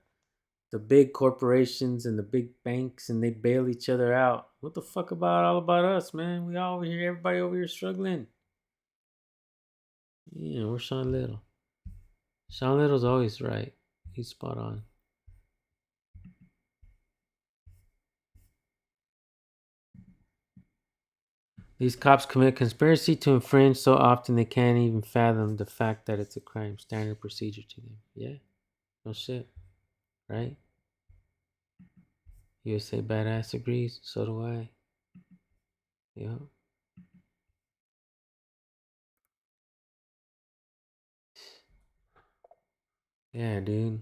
big corporations and the big banks, and they bail each other out. What the fuck all about us, man? We all over here, everybody over here struggling. Yeah, we're Sean Little. Sean Little's always right. He's spot on. These cops commit conspiracy to infringe so often they can't even fathom the fact that it's a crime. Standard procedure to them. Yeah. No shit. Right? USA Badass agrees. So do I. Yeah. Yeah, dude.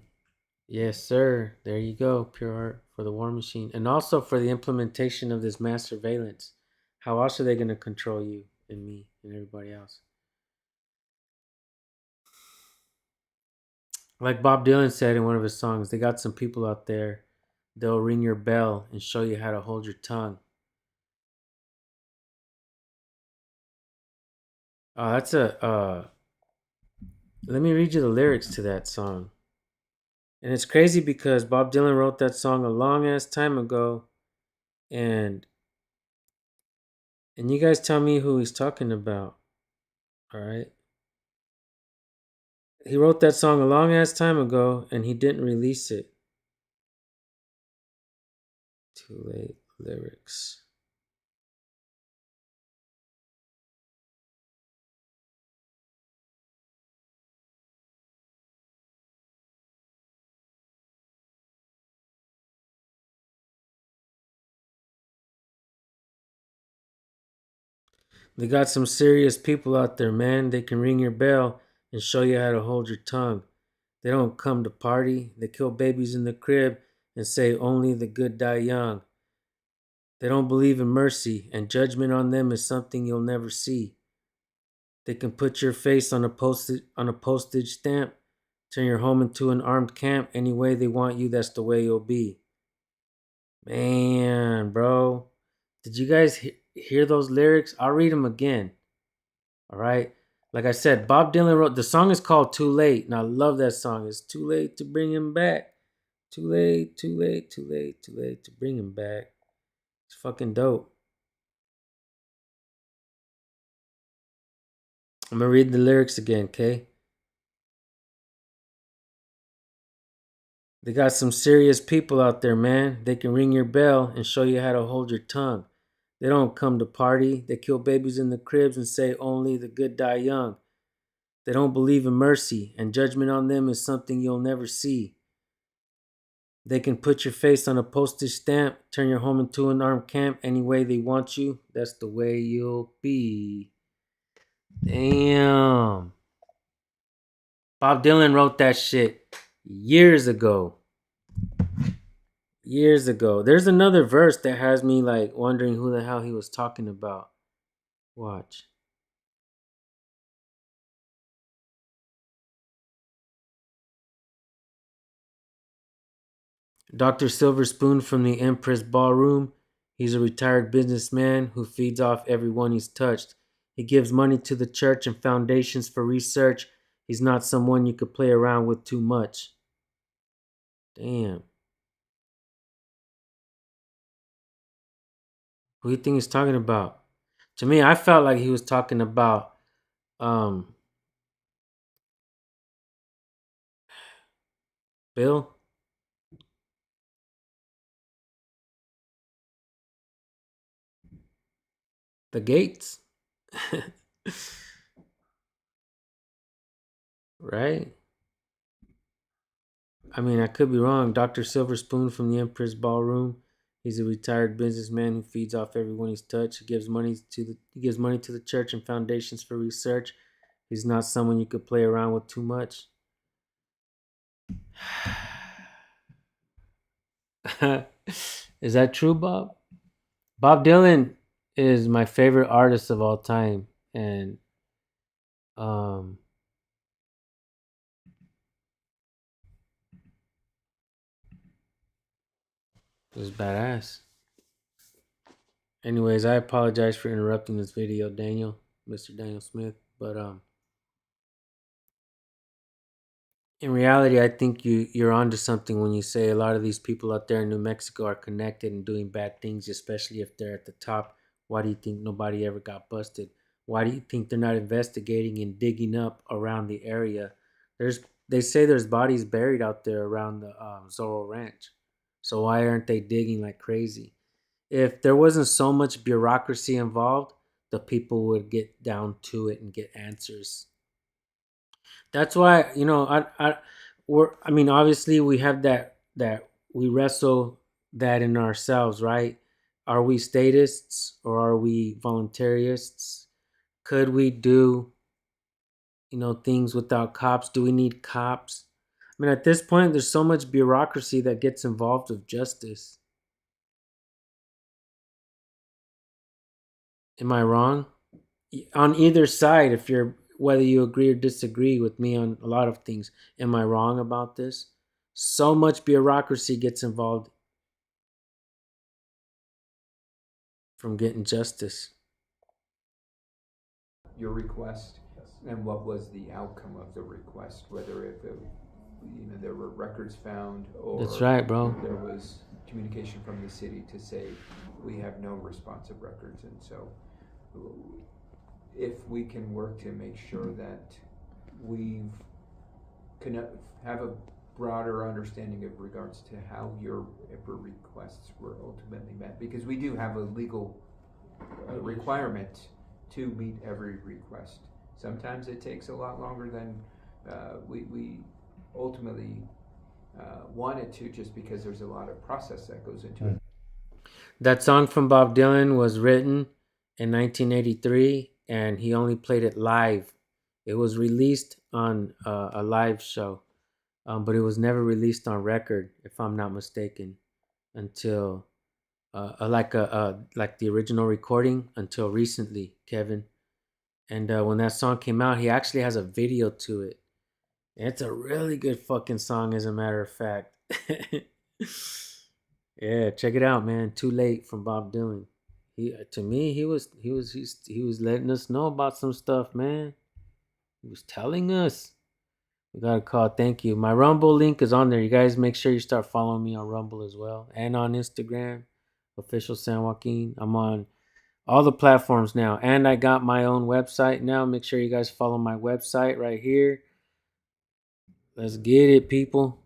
Yes, sir. There you go. Pure art for the war machine. And also for the implementation of this mass surveillance. How else are they going to control you and me and everybody else? Like Bob Dylan said in one of his songs, they got some people out there, they'll ring your bell and show you how to hold your tongue. That's let me read you the lyrics to that song. And it's crazy because Bob Dylan wrote that song a long ass time ago, and you guys tell me who he's talking about. All right. He wrote that song a long ass time ago and he didn't release it. Too late lyrics. They got some serious people out there, man. They can ring your bell and show you how to hold your tongue. They don't come to party. They kill babies in the crib and say only the good die young. They don't believe in mercy, and judgment on them is something you'll never see. They can put your face on a postage stamp, turn your home into an armed camp. Any way they want you, that's the way you'll be. Man, bro. Did you guys hear those lyrics? I'll read them again. All right. Like I said, Bob Dylan wrote, the song is called Too Late. And I love that song. It's too late to bring him back. Too late, too late, too late, too late to bring him back. It's fucking dope. I'm going to read the lyrics again, okay? They got some serious people out there, man. They can ring your bell and show you how to hold your tongue. They don't come to party. They kill babies in the cribs and say only the good die young. They don't believe in mercy, and judgment on them is something you'll never see. They can put your face on a postage stamp, turn your home into an armed camp. Any way they want you, that's the way you'll be. Damn. Bob Dylan wrote that shit years ago. Years ago. There's another verse that has me like wondering who the hell he was talking about. Watch. Dr. Silverspoon from the Empress Ballroom. He's a retired businessman who feeds off everyone he's touched. He gives money to the church and foundations for research. He's not someone you could play around with too much. Damn. Who do you think he's talking about? To me, I felt like he was talking about Bill. The Gates. Right? I mean, I could be wrong. Dr. Silverspoon from the Empress Ballroom. He's a retired businessman who feeds off everyone he's touched. He gives money to the church and foundations for research. He's not someone you could play around with too much. Is that true, Bob? Bob Dylan is my favorite artist of all time, and it was badass. Anyways, I apologize for interrupting this video, Daniel, Mr. Daniel Smith, but in reality, I think you're onto something when you say a lot of these people out there in New Mexico are connected and doing bad things, especially if they're at the top. Why do you think nobody ever got busted? Why do you think they're not investigating and digging up around the area? They say there's bodies buried out there around the Zorro Ranch. So why aren't they digging like crazy? If there wasn't so much bureaucracy involved, the people would get down to it and get answers. That's why, I mean, obviously we have that we wrestle that in ourselves, right? Are we statists or are we voluntarists? Could we do, things without cops? Do we need cops? I mean, at this point, there's so much bureaucracy that gets involved with justice. Am I wrong? On either side, whether you agree or disagree with me on a lot of things, am I wrong about this? So much bureaucracy gets involved from getting justice. Your request, and what was the outcome of the request, whether if it, there were records found, or That's right, bro. there was communication from the city to say we have no responsive records. And so if we can work to make sure that we can have a broader understanding of regards to how your IPRA requests were ultimately met, because we do have a legal requirement to meet every request. Sometimes it takes a lot longer than we ultimately want it to, just because there's a lot of process that goes into it. That song from Bob Dylan was written in 1983, and he only played it live. It was released on a live show, but it was never released on record, if I'm not mistaken, until like the original recording until recently, Kevin. And when that song came out, he actually has a video to it. And it's a really good fucking song, as a matter of fact. Yeah, check it out, man. Too Late from Bob Dylan. He was letting us know about some stuff, man. He was telling us. We got a call. Thank you. My Rumble link is on there. You guys make sure you start following me on Rumble as well, and on Instagram, official San Joaquin. I'm on all the platforms now, and I got my own website now. Make sure you guys follow my website right here. Let's get it, people.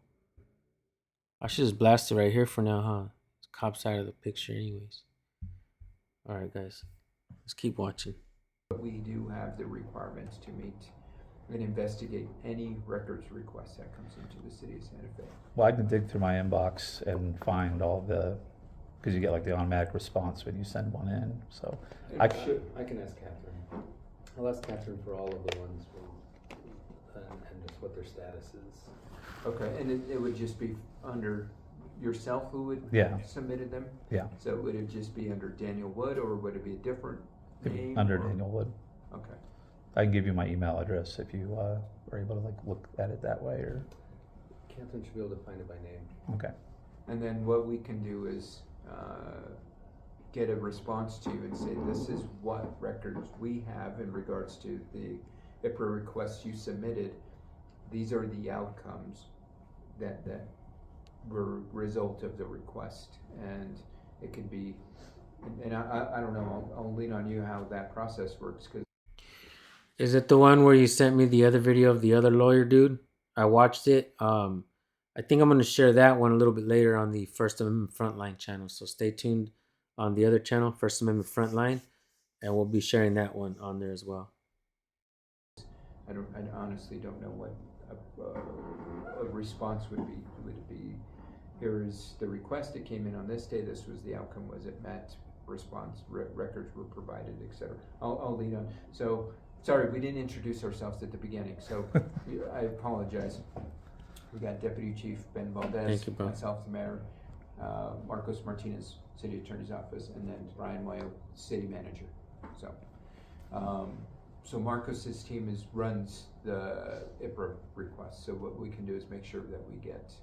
I should just blast it right here for now, huh? It's cops out of the picture anyways. All right, guys. Let's keep watching. We do have the requirements to meet and investigate any records request that comes into the city of Santa Fe. Well, I can dig through my inbox and find all because you get like the automatic response when you send one in. So I can ask Catherine. I'll ask Catherine for all of the ones and just what their status is. Okay, and it would just be under yourself who would submitted them? Yeah. So would it just be under Daniel Wood, or would it be a different name? Under Daniel Wood. Okay. I can give you my email address if you are able to look at it that way, or Catherine should be able to find it by name. Okay. And then what we can do is get a response to you and say, this is what records we have in regards to the IPRA requests you submitted. These are the outcomes that were result of the request. And it could be, and I don't know, I'll lean on you how that process works. Is it the one where you sent me the other video of the other lawyer dude? I watched it. I think I'm going to share that one a little bit later on the First Amendment Frontline channel. So stay tuned on the other channel, First Amendment Frontline, and we'll be sharing that one on there as well. I honestly don't know what a response would be. Would it be, here is the request, it came in on this day, this was the outcome, was it met, response, records were provided, etc. I'll lean on. So, sorry, we didn't introduce ourselves at the beginning, so I apologize. We got Deputy Chief Ben Valdez, myself, the Mayor, Marcos Martinez, City Attorney's Office, and then Brian Wayo, City Manager. So Marcos's team runs the IPRA request. So what we can do is make sure that we get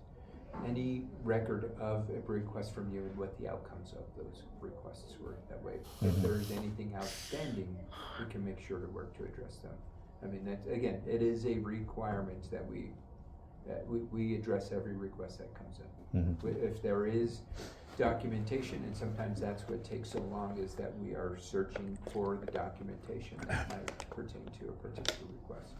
any record of IPRA requests from you and what the outcomes of those requests were. That way, if there is anything outstanding, we can make sure to work to address them. I mean, that again, it is a requirement that we address every request that comes in. If there is documentation, and sometimes that's what takes so long, is that we are searching for the documentation that might pertain to a particular request.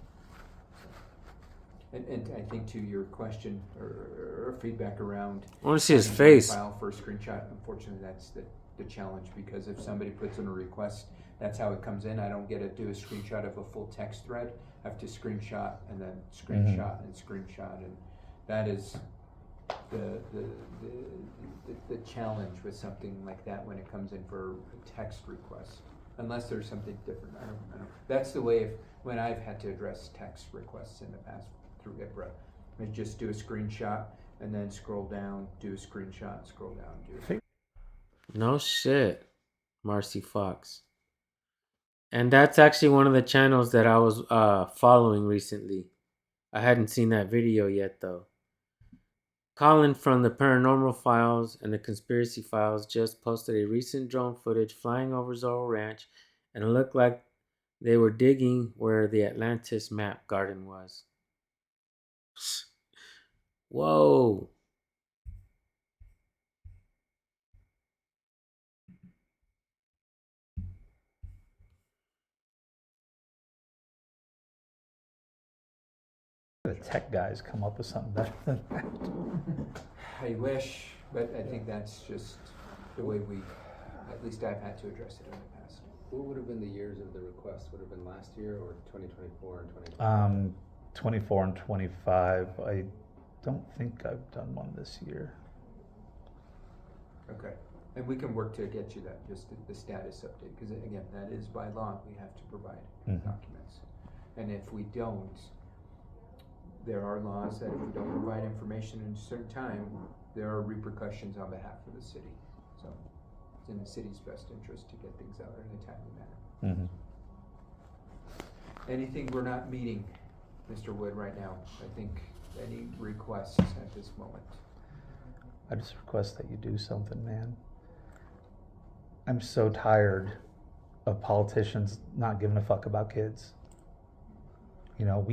And I think to your question or feedback around, I want to see his face. File for a screenshot. Unfortunately, that's the challenge, because if somebody puts in a request, that's how it comes in. I don't get to do a screenshot of a full text thread. I have to screenshot and then screenshot and screenshot, and that is the challenge with something like that when it comes in for a text request, unless there's something different. I don't. That's the way when I've had to address text requests in the past through IBRA. I just do a screenshot and then scroll down, do a screenshot, scroll down, No shit, Marcy Fox. And that's actually one of the channels that I was following recently. I hadn't seen that video yet though. Colin from the Paranormal Files and the Conspiracy Files just posted a recent drone footage flying over Zorro Ranch, and it looked like they were digging where the Atlantis map garden was. Whoa. The tech guys come up with something better than that. I wish, but I think that's just the way at least I've had to address it in the past. What would have been the years of the request? Would have been last year or 2024 and 2025? 24 and 25. I don't think I've done one this year. Okay. And we can work to get you that, just the status update, because again, that is by law, we have to provide documents. And if we don't, there are laws that if we don't provide information in a certain time, there are repercussions on behalf of the city. So it's in the city's best interest to get things out in a timely manner. Anything we're not meeting, Mr. Wood, right now? I think any requests at this moment? I just request that you do something, man. I'm so tired of politicians not giving a fuck about kids. You know,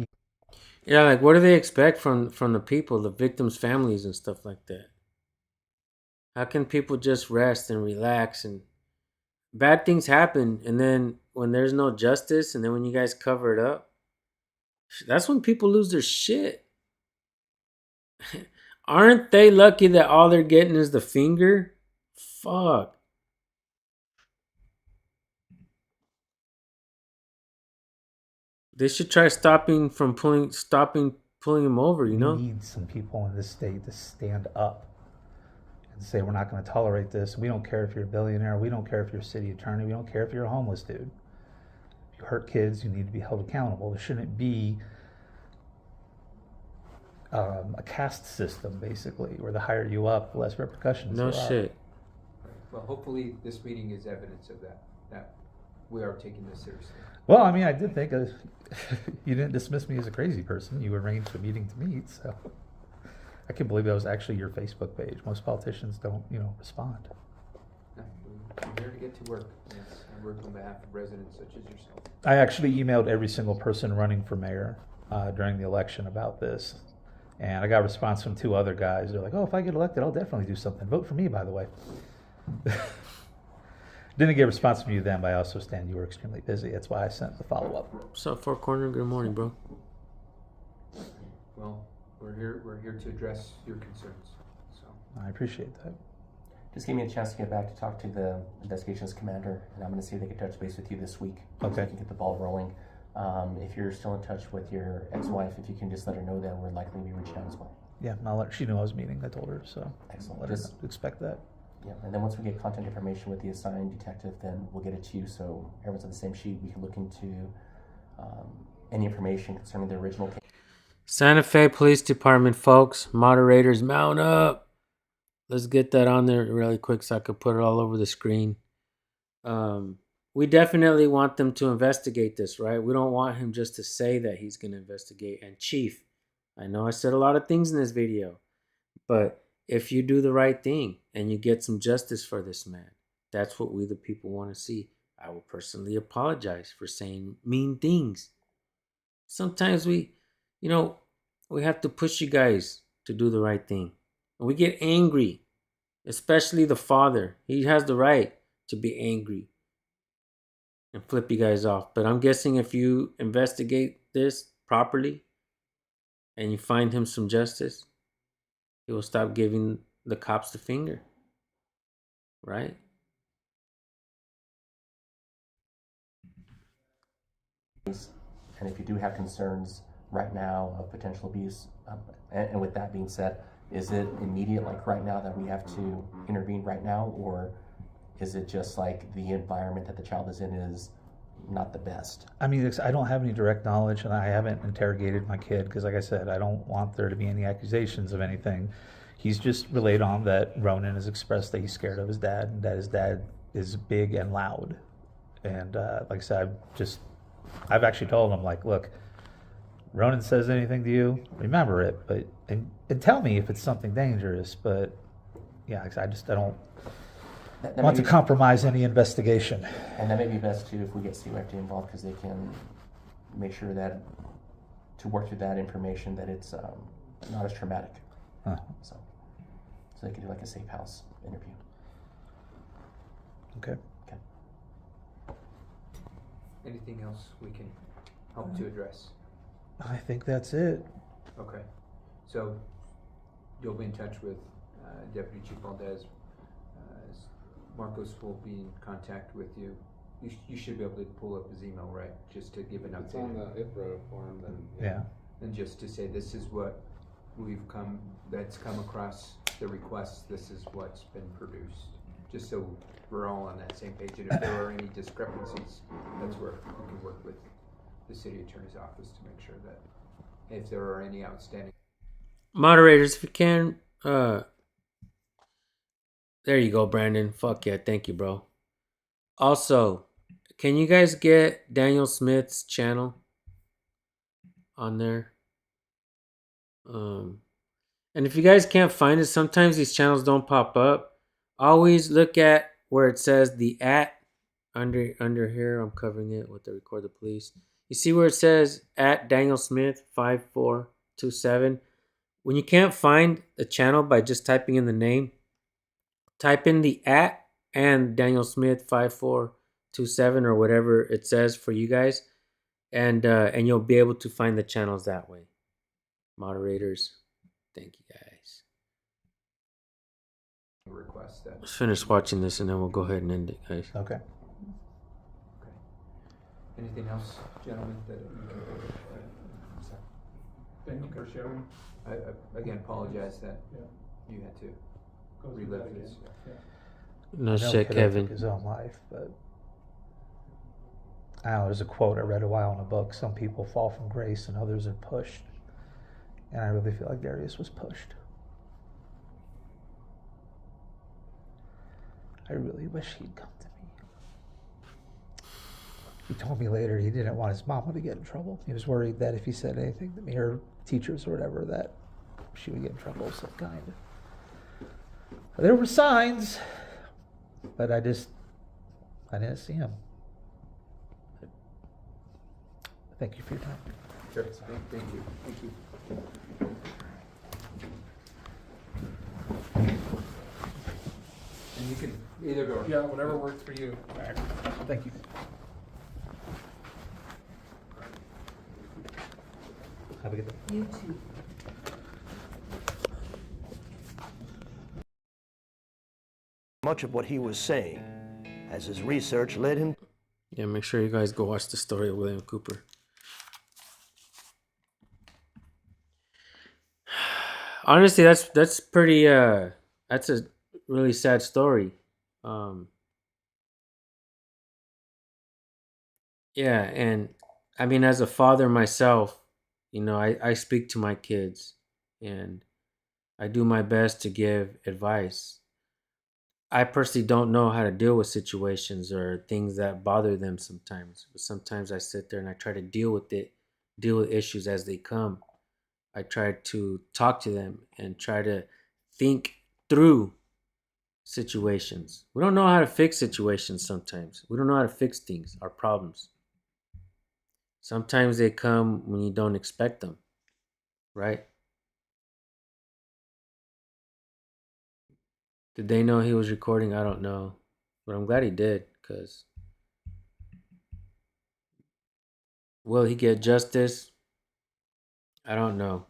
Yeah, like what do they expect from the people, the victims' families and stuff like that? How can people just rest and relax? And bad things happen, and then when there's no justice, and then when you guys cover it up, that's when people lose their shit. Aren't they lucky that all they're getting is the finger? Fuck. They should try stopping pulling him over, you know? we need some people in this state to stand up and say, we're not going to tolerate this. We don't care if you're a billionaire. We don't care if you're a city attorney. We don't care if you're a homeless dude. If you hurt kids, you need to be held accountable. There shouldn't be a caste system, basically, where the higher you up, the less repercussions No there are. shit. Well, hopefully this meeting is evidence of that we are taking this seriously. Well, I mean, I did think you didn't dismiss me as a crazy person. You arranged a meeting to meet, so I can't believe that was actually your Facebook page. Most politicians don't, respond. No, we're here to get to work. Yes, I work on behalf of residents such as yourself. I actually emailed every single person running for mayor during the election about this, and I got a response from 2 other guys. They're like, "Oh, if I get elected, I'll definitely do something. Vote for me, by the way." Didn't get a response from you then, but I also understand you were extremely busy. That's why I sent the follow-up. What's up, Four Corner? Good morning, bro. Well, we're here to address your concerns. So I appreciate that. Just give me a chance to get back to talk to the investigations commander, and I'm going to see if they can touch base with you this week. Okay. So we can get the ball rolling. If you're still in touch with your ex-wife, if you can just let her know that we're likely to be reaching out as well. Yeah, she knew I was meeting. I told her, so Excellent. let her expect that. Yeah, and then once we get contact information with the assigned detective, then we'll get it to you so everyone's on the same sheet. We can look into any information concerning the original case. Santa Fe Police Department, folks, moderators, mount up. Let's get that on there really quick so I could put it all over the screen. We definitely want them to investigate this, right? We don't want him just to say that he's going to investigate. And Chief, I know I said a lot of things in this video, but if you do the right thing and you get some justice for this man, that's what we the people want to see. I will personally apologize for saying mean things. Sometimes we have to push you guys to do the right thing. And we get angry, especially the father. He has the right to be angry and flip you guys off. But I'm guessing if you investigate this properly and you find him some justice, he will stop giving the cops the finger. Right? And if you do have concerns right now of potential abuse, and with that being said, Is it immediate, like right now, that we have to intervene right now, or is it just like the environment that the child is in is not the best? I mean, I don't have any direct knowledge, and I haven't interrogated my kid because, like I said, I don't want there to be any accusations of anything. He's just relayed on that Ronan has expressed that he's scared of his dad, and that his dad is big and loud. And like I said, I've actually told him, like, look, Ronan says anything to you, remember it, but and tell me if it's something dangerous. But yeah, I don't That want may to be- compromise any investigation. And that may be best too if we get CRFD involved, because they can make sure that to work through that information that it's not as traumatic. Huh. So they can do like a safe house interview. Okay. Okay. Anything else we can help to address? I think that's it. Okay. So you'll be in touch with Deputy Chief Valdez. Marcos will be in contact with you. You should be able to pull up his email, right? Just to give an update. It's on the IPRO form, then. Yeah. And just to say, this is what that's come across the request, this is what's been produced. Just so we're all on that same page. And if there are any discrepancies, that's where we can work with the city attorney's office to make sure that if there are any outstanding. Moderators, if you can, there you go, Brandon. Fuck yeah, thank you, bro. Also, can you guys get Daniel Smith's channel on there? And if you guys can't find it, sometimes these channels don't pop up. Always look at where it says the @ under here. I'm covering it with the record the police. You see where it says @ Daniel Smith 5427. When you can't find the channel by just typing in the name, type in the @ and Daniel Smith 5427 or whatever it says for you guys, and you'll be able to find the channels that way. Moderators, thank you guys. Request that. Let's finish watching this and then we'll go ahead and end it, guys. Okay. Okay. Anything else, gentlemen, that you can? Thank you for sharing. I again apologize that you had to Go through relive that this. again. Yeah. No I know shit, Cadet Kevin. took his own life, but I don't know, there's a quote I read a while in a book: some people fall from grace and others are pushed. And I really feel like Darius was pushed. I really wish he'd come to me. He told me later he didn't want his mama to get in trouble. He was worried that if he said anything to me or teachers or whatever, that she would get in trouble of some kind. There were signs, but I didn't see him. Thank you for your time. Sure. Thank you. Thank you. And you can either go. Yeah, whatever works for you. Mac. Thank you. Have a good day. You too. Much of what he was saying, as his research led him. Yeah, make sure you guys go watch the story of William Cooper. Honestly, that's pretty that's a really sad story. Yeah, and I mean, as a father myself, you know, I speak to my kids and I do my best to give advice. I personally don't know how to deal with situations or things that bother them sometimes. But sometimes I sit there and I try to deal with issues as they come. I try to talk to them and try to think through situations. We don't know how to fix situations sometimes. We don't know how to fix things, our problems. Sometimes they come when you don't expect them, right? Did they know he was recording? I don't know. But I'm glad he did, because will he get justice? I don't know.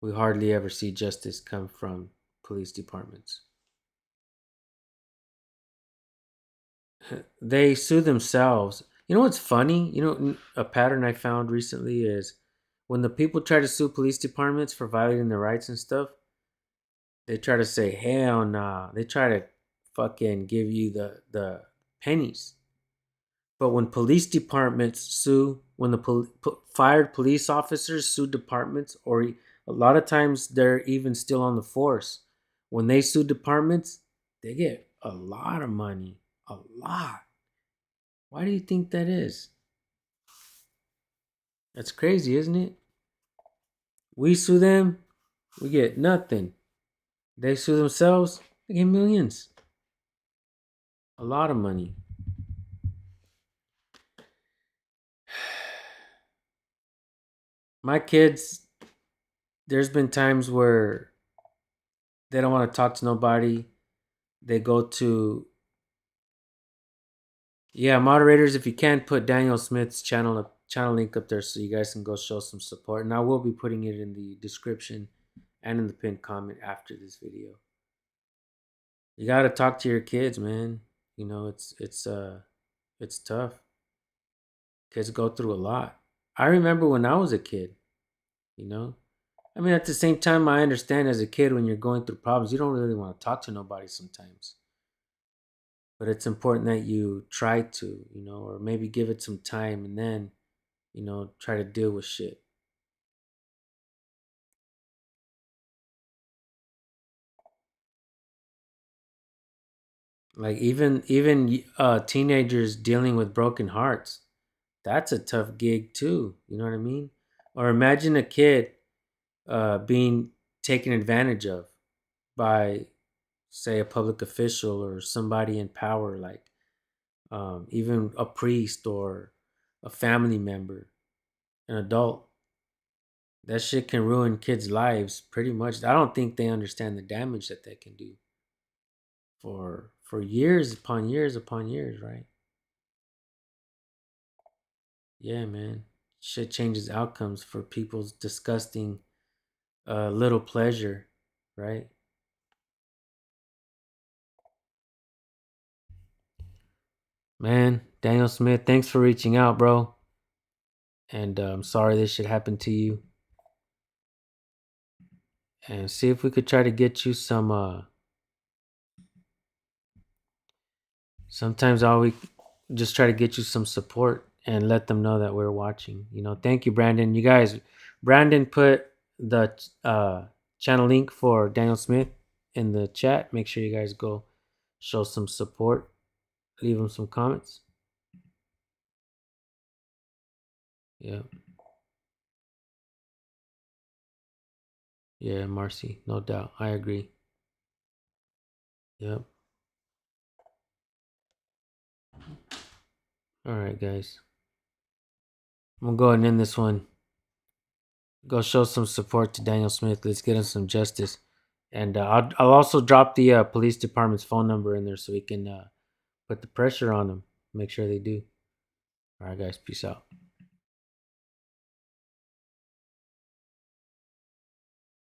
We hardly ever see justice come from police departments. They sue themselves. You know what's funny? You know, a pattern I found recently is when the people try to sue police departments for violating their rights and stuff, they try to say, hell nah. They try to fucking give you the pennies. But when police departments sue, when the fired police officers sue departments, or a lot of times they're even still on the force, when they sue departments, they get a lot of money. A lot. Why do you think that is? That's crazy, isn't it? We sue them, we get nothing. They sue themselves, they get millions. A lot of money. My kids, there's been times where they don't want to talk to nobody. They go to, yeah, moderators, if you can, put Daniel Smith's channel link up there so you guys can go show some support. And I will be putting it in the description and in the pinned comment after this video. You got to talk to your kids, man. You know, it's tough. Kids go through a lot. I remember when I was a kid, you know. I mean, at the same time, I understand as a kid when you're going through problems, you don't really want to talk to nobody sometimes. But it's important that you try to, you know, or maybe give it some time and then, you know, try to deal with shit. Like even teenagers dealing with broken hearts, that's a tough gig too. You know what I mean? Or imagine a kid being taken advantage of by, say, a public official or somebody in power, like even a priest or a family member, an adult. That shit can ruin kids' lives pretty much. I don't think they understand the damage that they can do for years upon years upon years, right? Yeah, man. Shit changes outcomes for people's disgusting little pleasure, right? Man, Daniel Smith, thanks for reaching out, bro. And I'm sorry this shit happened to you. And see if we could try to get you some sometimes all we just try to get you some support and let them know that we're watching. You know, thank you, Brandon. You guys, Brandon put the channel link for Daniel Smith in the chat. Make sure you guys go show some support. Leave him some comments. Yeah. Yeah, Marcy, no doubt. I agree. Yep. All right, guys. I'm going to go ahead and end this one. Go show some support to Daniel Smith. Let's get him some justice. And I'll also drop the police department's phone number in there so we can put the pressure on them. Make sure they do. All right, guys. Peace out.